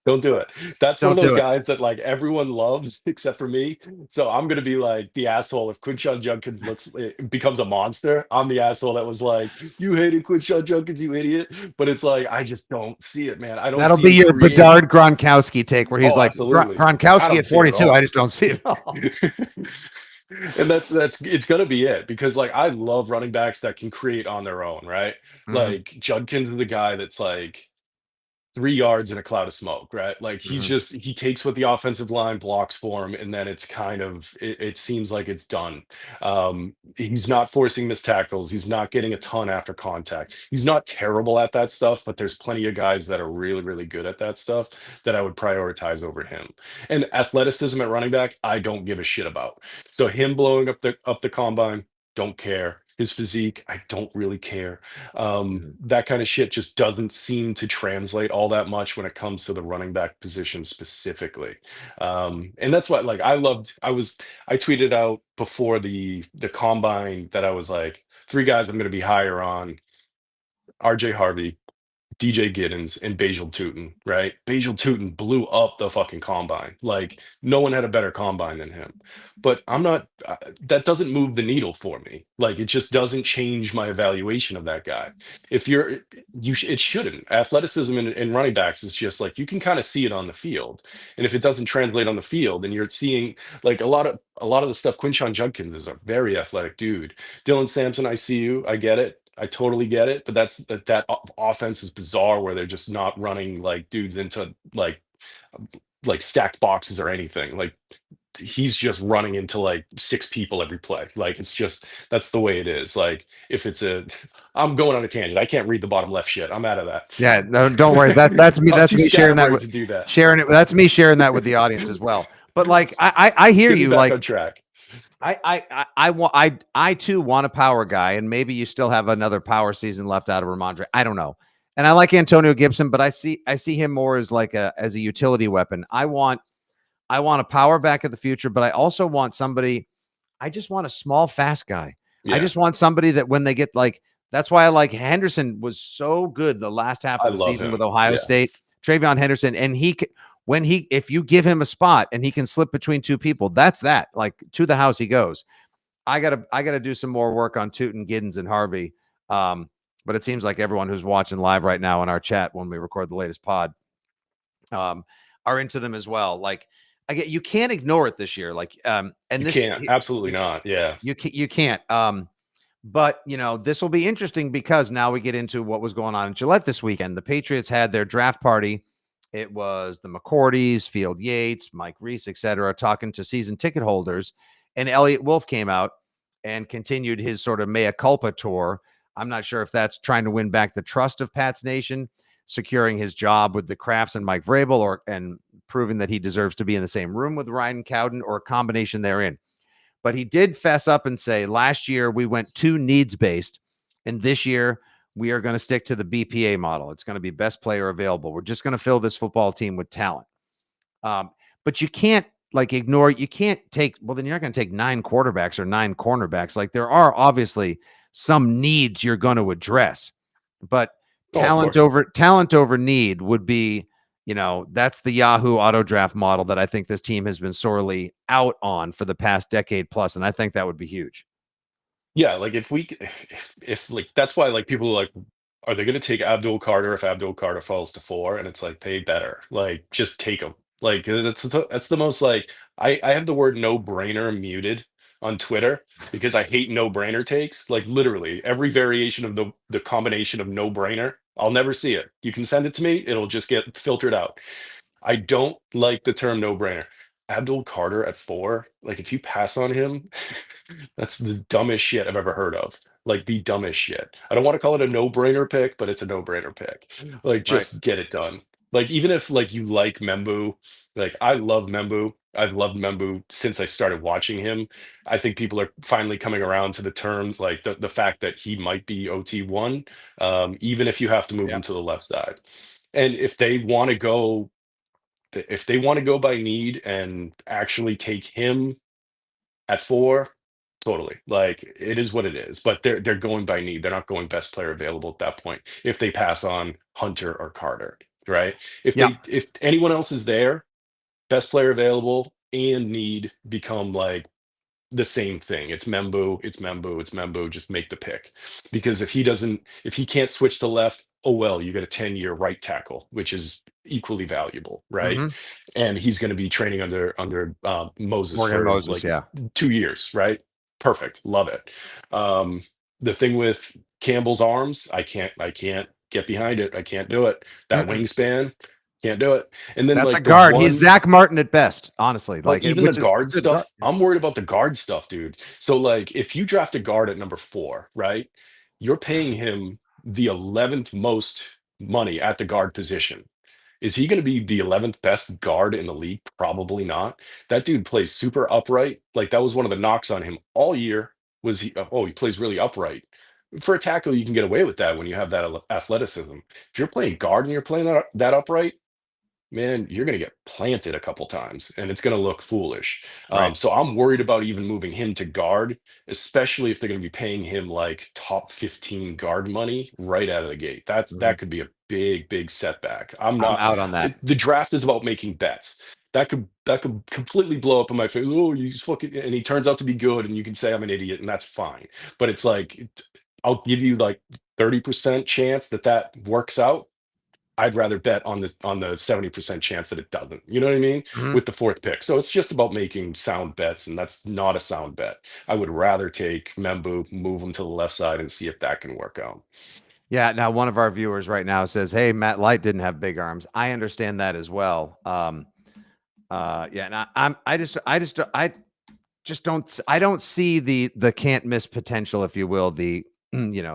Don't do it. That's one Don't of those do it. guys that like everyone loves except for me. So I'm gonna be like the asshole if Quinshon Judkins becomes a monster. I'm the asshole that was like, you hated Quinshon Judkins, you idiot. But it's like I just don't see it, man. I don't That'll see be him your creating. Bedard Gronkowski take where he's Oh, like, absolutely. I Gronkowski don't at see it at 42. all. I just don't see it at all. And that's it's gonna be it because like I love running backs that can create on their own, right? Mhm, Like Judkins is the guy that's like 3 yards in a cloud of smoke, right? Like mhm. he takes what the offensive line blocks for him, and then it's kind of it seems like it's done. He's not forcing missed tackles. He's not getting a ton after contact. He's not terrible at that stuff, but there's plenty of guys that are really, really good at that stuff that I would prioritize over him. And athleticism at running back, I don't give a shit about. So him blowing up the combine, don't care. His physique, I don't really care. Mhm. That kind of shit just doesn't seem to translate all that much when it comes to the running back position specifically. And that's what like I tweeted out before the combine that I was like 3 guys I'm going to be higher on: RJ Harvey, DJ Giddens, and Basil Tootin, right? Basil Tootin blew up the fucking combine. Like no one had a better combine than him. But I'm not. That doesn't move the needle for me. Like it just doesn't change my evaluation of that guy. If you're, it shouldn't. Athleticism in running backs is just like you can kind of see it on the field, and if it doesn't translate on the field, and you're seeing like a lot of the stuff. Quinshon Judkins is a very athletic dude. Dylan Sampson, I see you. I get it. I totally get it, but offense is bizarre where they're just not running like dudes into like stacked boxes or anything. Like he's just running into like 6 people every play. Like it's just that's the way it is. Like if it's I'm going on a tangent. I can't read the bottom left shit. I'm out of that. Yeah, no, don't worry. That's me. I'm That's too me sharing that scatterbrained with to do that. That's me sharing that with the audience as well. But like, I hear Get me you. back Like, on track. I too want a power guy, and maybe you still have another power season left out of Ramondre. I don't know. And I like Antonio Gibson, but I see him more as like as a utility weapon. I want a power back of the future, but I also want somebody. I just want a small, fast guy. I Yeah, just want somebody that when they get like, that's why I like Henderson was so good the last half I of the love season him. with Ohio Yeah, State. Travion Henderson, and if you give him a spot and he can slip between two people, that's that. Like to the house he goes. I gotta do some more work on Tootin, Giddens, and Harvey. But it seems like everyone who's watching live right now in our chat when we record the latest pod, are into them as well. Like you can't ignore it this year. Like, and you this can't. Absolutely not. Yeah, you can't. But this will be interesting because now we get into what was going on in Gillette this weekend. The Patriots had their draft party. It was the McCourtys, Field Yates, Mike Reese, etc., talking to season ticket holders. And Elliot Wolf came out and continued his sort of mea culpa tour. I'm not sure if that's trying to win back the trust of Pat's Nation, securing his job with the Crafts and Mike Vrabel, and proving that he deserves to be in the same room with Ryan Cowden, or a combination therein. But he did fess up and say, last year we went too needs-based, and this year we are going to stick to the BPA model. It's going to be best player available. We're just going to fill this football team with talent. But you can't ignore, you can't take, well, then you're not going to take 9 quarterbacks or 9 cornerbacks. Like there are obviously some needs you're going to address. But Oh, of talent over need would be, that's the Yahoo auto draft model that I think this team has been sorely out on for the past decade plus, and I think that would be huge. Yeah, like if like that's why like people are like, are they going to take Abdul Carter if Abdul Carter falls to 4? And it's like they better like just take him. Like that's the most like I have the word no brainer muted on Twitter because I hate no brainer takes. Like literally every variation of the combination of no brainer, I'll never see it. You can send it to me, it'll just get filtered out. I don't like the term no brainer. Abdul Carter at 4, like if you pass on him, that's the dumbest shit I've ever heard of. Like the dumbest shit. I don't want to call it a no-brainer pick, but it's a no-brainer pick. Like Right. just get it done. Like even if like you like Membu, like I love Membu. I've loved Membu since I started watching him. I think people are finally coming around to the terms like the fact that he might be OT1, even if you have to move Yeah. him to the left side. And if they want to go by need and actually take him at 4, totally. Like it is what it is. But they're going by need. They're not going best player available at that point. If they pass on Hunter or Carter, right? Yeah. If anyone else is there, best player available and need become like the same thing. It's Membu, it's Membu, it's Membu. Just make the pick. Because if he can't switch to left, oh well, you get a 10-year right tackle, which is equally valuable, right? Mm-hmm. And he's going to be training under Moses Morgan for Moses. like Yeah. 2 years, right? Perfect, love it. Um, the thing with Campbell's arms, I can't get behind it. I can't do it. That Mm-mm. wingspan, can't do it. And then That's a like the guard. He's one. Zach Martin at best, honestly. But Like, even the which is a guard good guard. stuff, I'm worried about the guard stuff, dude. So like if you draft a guard at number 4, right? You're paying him the 11th most money at the guard position. Is he going to be the 11th best guard in the league? Probably not. That dude plays super upright. Like that was one of the knocks on him all year was he plays really upright. For a tackle, you can get away with that when you have that athleticism. If you're playing guard and you're playing that upright, man, you're going to get planted a couple times and it's going to look foolish. Right. So I'm worried about even moving him to guard, especially if they're going to be paying him like top 15 guard money right out of the gate. Mhm. That could be a big, big setback. I'm I'm not, out on that. the draft is about making bets. That could completely blow up in my face. Oh, he's fucking, and he turns out to be good, and you can say I'm an idiot, and that's fine. But it's like, I'll give you like 30% chance that works out. I'd rather bet on the 70% chance that it doesn't. You know what I mean? Mhm. With the 4th pick. So it's just about making sound bets, and that's not a sound bet. I would rather take Membu, move him to the left side, and see if that can work out. Yeah. Now, one of our viewers right now says, "Hey, Matt Light didn't have big arms." I understand that as well. Yeah. And I don't see the can't miss potential, if you will, the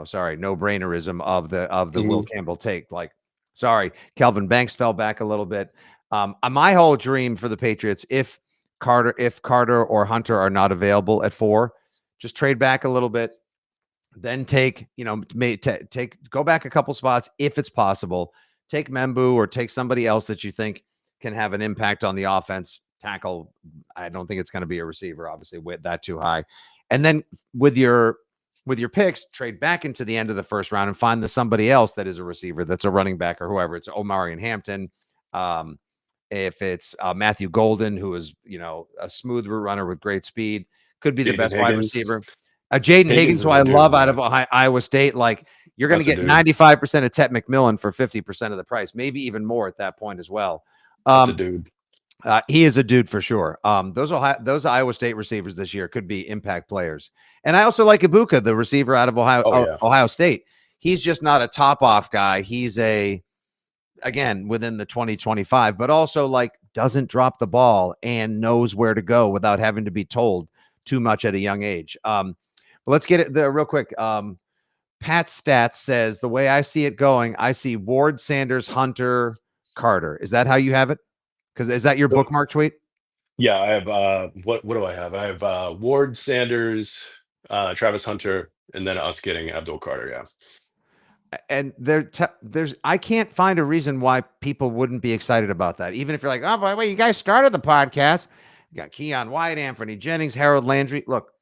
sorry, no brainerism of the Will Mhm. Campbell take. Like, sorry, Kelvin Banks fell back a little bit. My whole dream for the Patriots, if Carter or Hunter are not available at 4, just trade back a little bit, then take, go back a couple spots if it's possible. Take Membu or take somebody else that you think can have an impact on the offense. Tackle. I don't think it's going to be a receiver, obviously, with that too high. And then with your picks, trade back into the end of the first round and find somebody else that is a receiver, that's a running back or whoever. It's Omari and Hampton. If it's Matthew Golden, who is a smooth runner with great speed, could be the Jaden best wide Higgins. receiver. Jaden Higgins, who is I a love dude, out yeah. of Iowa State. Like, you're going to That's a get dude. 95% of Tet McMillan for 50% of the price, maybe even more at that point as well. That's a dude. He is a dude for sure. Those Iowa State receivers this year could be impact players. And I also like Ibuka, the receiver out of Oh yeah. Ohio State. He's just not a top off guy. He's again, within the 2025, but also like doesn't drop the ball and knows where to go without having to be told too much at a young age. But let's get it there real quick. Pat Stats says, the way I see it going, I see Ward, Sanders, Hunter, Carter. Is that how you have it? Because is that your So, bookmark tweet? yeah, I have what do I have? I have Ward, Sanders, Travis Hunter, and then us getting Abdul Carter. Yeah. And there's I can't find a reason why people wouldn't be excited about that. Even if you're like, oh, by the way, you guys started the podcast. You got Keon White, Anthony Jennings, Harold Landry. Look,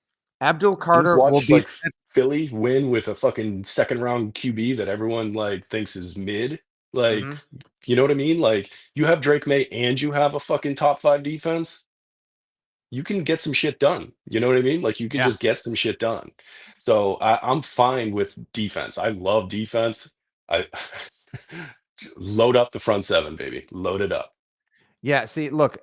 Abdul You just Carter will watch be. like Philly win with a fucking second round QB that everyone like thinks is mid. Like, Mhm. you know what I mean? Like, you have Drake May and you have a fucking top 5 defense. You can get some shit done. You know what I mean? Like, you can Yeah. just get some shit done. So I'm fine with defense. I love defense. I load up the front seven, baby. Load it up. Yeah, see, look,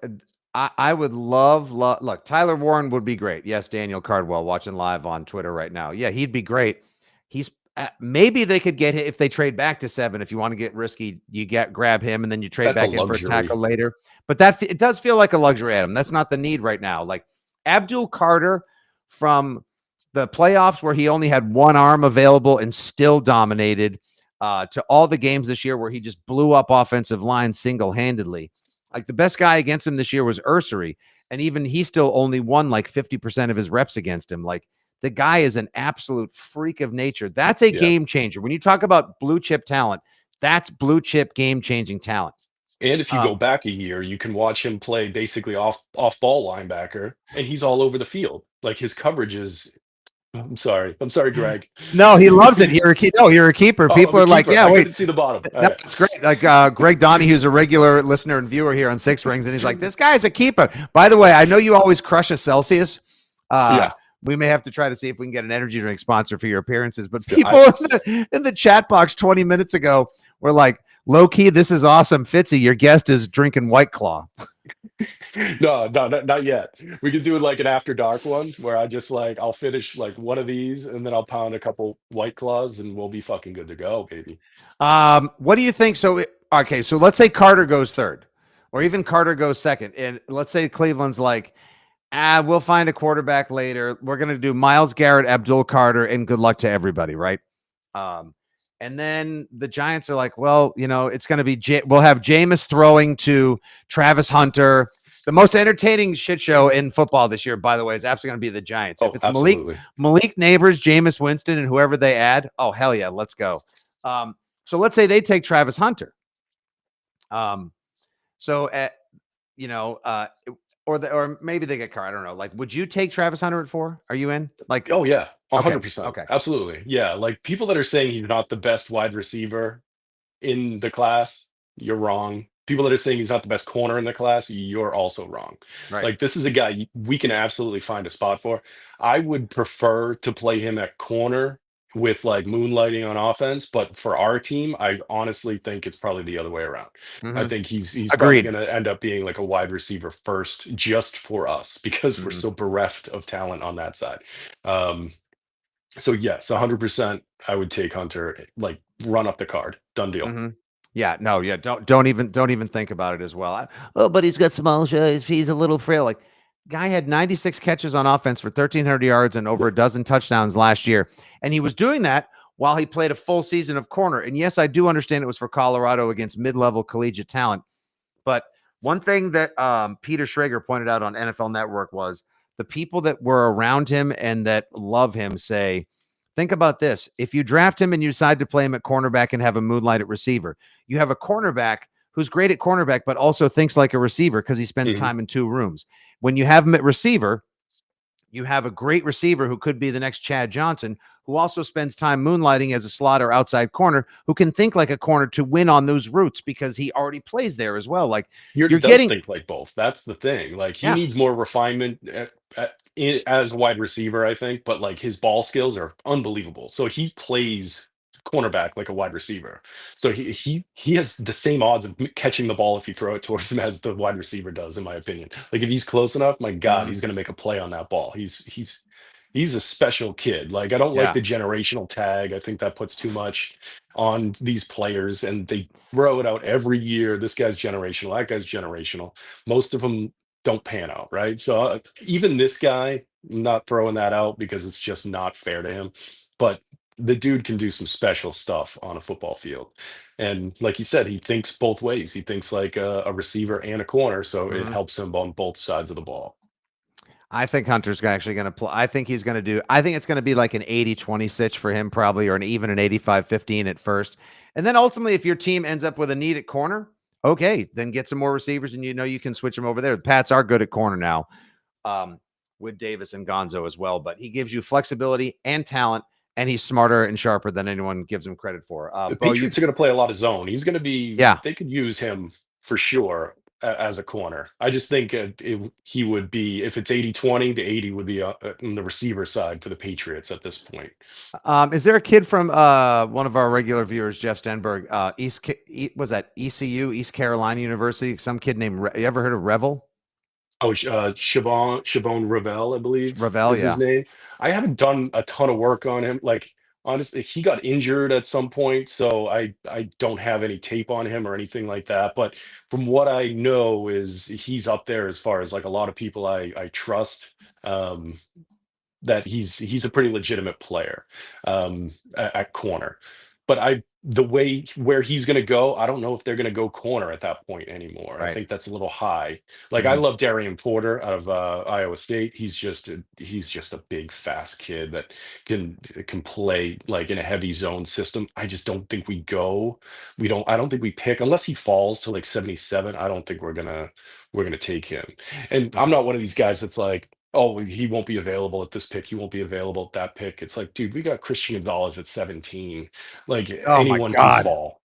I would love look, Tyler Warren would be great. Yes, Daniel Cardwell watching live on Twitter right now. Yeah, he'd be great. He's maybe they could get him if they trade back to 7. If you want to get risky, you grab him and then you trade That's a back in for a tackle luxury. later. But it does feel like a luxury, Adam. That's not the need right now. Like Abdul Carter from the playoffs where he only had one arm available and still dominated, to all the games this year where he just blew up offensive line single-handedly. Like the best guy against him this year was Ursary, and even he still only won like 50% of his reps against him. Like the guy is an absolute freak of nature. That's a Yeah. game changer. When you talk about blue chip talent, that's blue chip game changing talent. And if you go back a year, you can watch him play basically off ball linebacker, and he's all over the field. Like his coverage is. I'm sorry. I'm sorry, Greg. No, he loves it. You're a keeper. Oh, I'm People a are like, keeper. yeah, I wait, couldn't see the bottom. All no, right. it's great. Like Greg Donnie, who's a regular listener and viewer here on Six Rings, and he's like, this guy's a keeper. By the way, I know you always crush a Celsius. Yeah. We may have to try to see if we can get an energy drink sponsor for your appearances. But So people in the chat box 20 minutes ago were like, low key, this is awesome. Fitzy, your guest is drinking White Claw. No, not yet. We could do like an after dark one where I just like I'll finish like one of these and then I'll pound a couple White Claws and we'll be fucking good to go, baby. What do you think? Okay, so let's say Carter goes third, or even Carter goes second, and let's say Cleveland's like, we'll find a quarterback later. We're gonna do Myles Garrett, Abdul Carter, and good luck to everybody, right? And then the Giants are like, well, it's gonna be we'll have Jameis throwing to Travis Hunter. The most entertaining shit show in football this year, by the way, is absolutely going to be the Giants. Oh, If it's absolutely. Malik Neighbors, Jameis Winston, and whoever they add, oh hell yeah, let's go. So let's say they take Travis Hunter. Or maybe they get Carr. I don't know. Like, would you take Travis Hunter at 4? Are you in? Like, Oh yeah, okay, 100%. okay, Absolutely. Yeah, like people that are saying he's not the best wide receiver in the class, you're wrong. People that are saying he's not the best corner in the class, you're also wrong. right. Like this is a guy we can absolutely find a spot for. I would prefer to play him at corner with like moonlighting on offense, but for our team, I honestly think it's probably the other way around. I Mm-hmm. think he's probably Agreed. going to end up being like a wide receiver first just for us because we're Mm-hmm. so bereft of talent on that side. So yes, 100% I would take Hunter, like run up the card. Done deal. Mm-hmm. Yeah, no, yeah, don't even think about it as well. But he's got small shows. He's a little frail. Like, guy had 96 catches on offense for 1,300 yards and over a dozen touchdowns last year, and he was doing that while he played a full season of corner. And yes, I do understand it was for Colorado against mid-level collegiate talent. But one thing that Peter Schrager pointed out on NFL Network was the people that were around him and that love him say, think about this. If you draft him and you decide to play him at cornerback and have a moonlight at receiver, you have a cornerback who's great at cornerback, but also thinks like a receiver because he spends time in 2 rooms. When you have him at receiver, you have a great receiver who could be the next Chad Johnson, who also spends time moonlighting as a slot or outside corner, who can think like a corner to win on those routes because he already plays there as well. Like He you're does getting, think like both. That's the thing. Like he yeah, needs more refinement as a wide receiver, I think. But like his ball skills are unbelievable. So he plays cornerback like a wide receiver. So he has the same odds of catching the ball if you throw it towards him as the wide receiver does, in my opinion. Like if he's close enough, my God, he's going to make a play on that ball. He's a special kid. Like I don't like yeah. the generational tag. I think that puts too much on these players, and they throw it out every year. This guy's generational. That guy's generational. Most of them don't pan out, right? So even this guy, I'm not throwing that out because it's just not fair to him. But the dude can do some special stuff on a football field, and like you said, he thinks both ways. He thinks like a receiver and a corner, so it helps him on both sides of the ball. I think Hunter's actually going to play. I think it's going to be like an 80-20 sitch for him probably, or even an 85-15 at first. And then ultimately, if your team ends up with a need at corner, okay, then get some more receivers and you can switch them over there. The Pats are good at corner now. with Davis and Gonzo as well. But he gives you flexibility and talent, and he's smarter and sharper than anyone gives him credit for. The Beau, Patriots are going to play a lot of zone. He's going to be. yeah. They could use him for sure as a corner. I just think he would be, if it's 80-20, the 80 would be on the receiver side for the Patriots at this point. Is there a kid from one of our regular viewers, Jeff Stenberg, was that ECU, East Carolina University? Some kid named you ever heard of Revel? Oh, Shavon Ravel, I believe Ravel, is his name. I haven't done a ton of work on him. Like, honestly, he got injured at some point, so I don't have any tape on him or anything like that. But from what I know, is he's up there as far as like a lot of people I trust. That he's a pretty legitimate player at corner. But the way where he's going to go, I don't know if they're going to go corner at that point anymore. I Right. think that's a little high. Like, I love Darian Porter out of Iowa State. He's just a big, fast kid that can play like in a heavy zone system. I just don't think we go. I don't think we pick unless he falls to like 77. I don't think we're gonna take him. And I'm not one of these guys that's like, oh, he won't be available at this pick. He won't be available at that pick. It's like, dude, we got Christian Gonzalez at 17. Like, Oh my anyone can God. fall.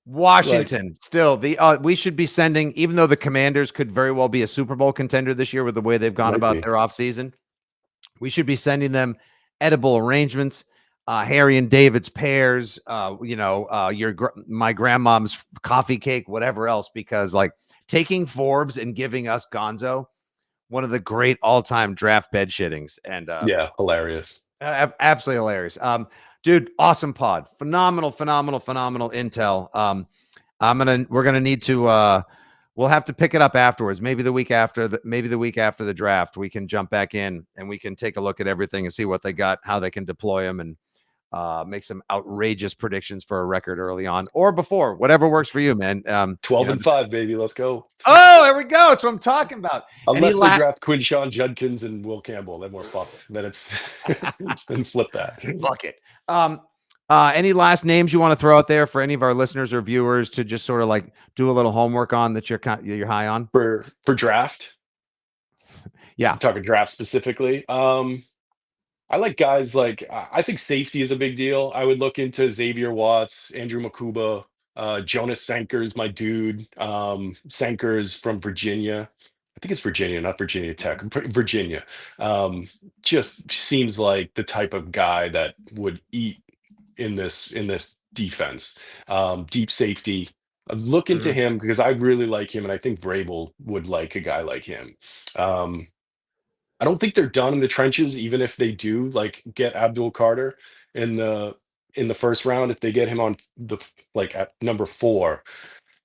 Washington still we should be sending, even though the Commanders could very well be a Super Bowl contender this year with the way they've gone about their offseason, we should be sending them edible arrangements, Harry and David's pears, my grandmom's coffee cake, whatever else, because like taking Forbes and giving us Gonzo, one of the great all-time draft bed shittings. And yeah, hilarious. Absolutely hilarious. Dude, awesome pod. Phenomenal intel. We're gonna need to we'll have to pick it up afterwards. Maybe the week after the draft, we can jump back in and we can take a look at everything and see what they got, how they can deploy them, and make some outrageous predictions for a record early on or before, whatever works for you, man. 12-5, baby. Let's go. Oh, there we go. That's what I'm talking about. Unless they draft Quinshawn Judkins and Will Campbell, then we're fucked. Then it's then flip that. Fuck it. Any last names you want to throw out there for any of our listeners or viewers to just sort of like do a little homework on that you're high on for draft? Yeah, I'm talking draft specifically. I like guys like I think safety is a big deal. I would look into Xavier Watts, Andrew Makuba, Jonas Sankers, my dude. Sankers from Virginia. I think it's Virginia, not Virginia Tech. Virginia. Just seems like the type of guy that would eat in this defense. Deep safety. Look into him because I really like him, and I think Vrabel would like a guy like him. I don't think they're done in the trenches, even if they do like get Abdul Carter in the first round. If they get him on at number 4,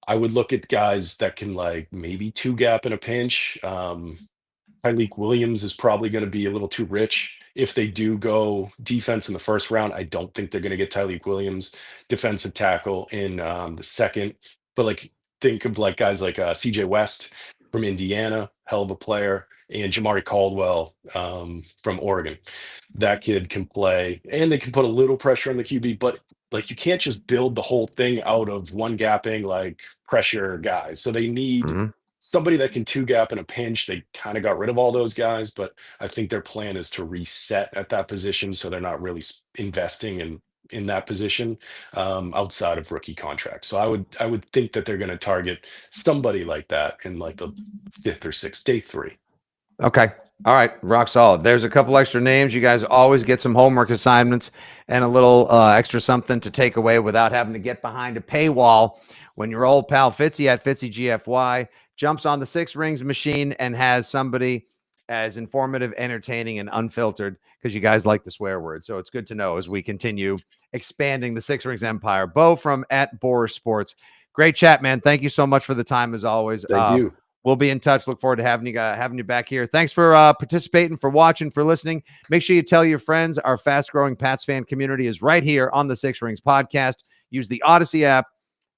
I would look at guys that can like maybe 2-gap in a pinch. Tyleik Williams is probably going to be a little too rich. If they do go defense in the first round, I don't think they're going to get Tyleik Williams, defensive tackle in the second. But like, think of like guys like CJ West from Indiana, hell of a player, and Jamari Caldwell from Oregon. That kid can play, and they can put a little pressure on the QB, but like you can't just build the whole thing out of one gapping like pressure guys. So they need somebody that can 2-gap in a pinch. They kind of got rid of all those guys, but I think their plan is to reset at that position, so they're not really investing in that position outside of rookie contracts. So I would think that they're going to target somebody like that in like the 5th or 6th, day 3. Okay. All right. Rock solid. There's a couple extra names. You guys always get some homework assignments and a little extra something to take away without having to get behind a paywall when your old pal Fitzy at FitzyGFY jumps on the 6 Rings machine and has somebody as informative, entertaining, and unfiltered, because you guys like the swear word. So it's good to know as we continue expanding the 6 Rings empire. Beau from @BoerSports. Great chat, man. Thank you so much for the time as always. Thank you. We'll be in touch. Look forward to having you back here. Thanks for participating, for watching, for listening. Make sure you tell your friends. Our fast-growing Pats fan community is right here on the 6 Rings podcast. Use the Odyssey app,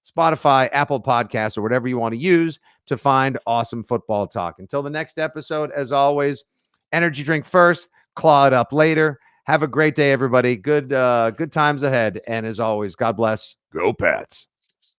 Spotify, Apple Podcasts, or whatever you want to use to find awesome football talk. Until the next episode, as always, energy drink first, claw it up later. Have a great day, everybody. Good times ahead. And as always, God bless. Go Pats.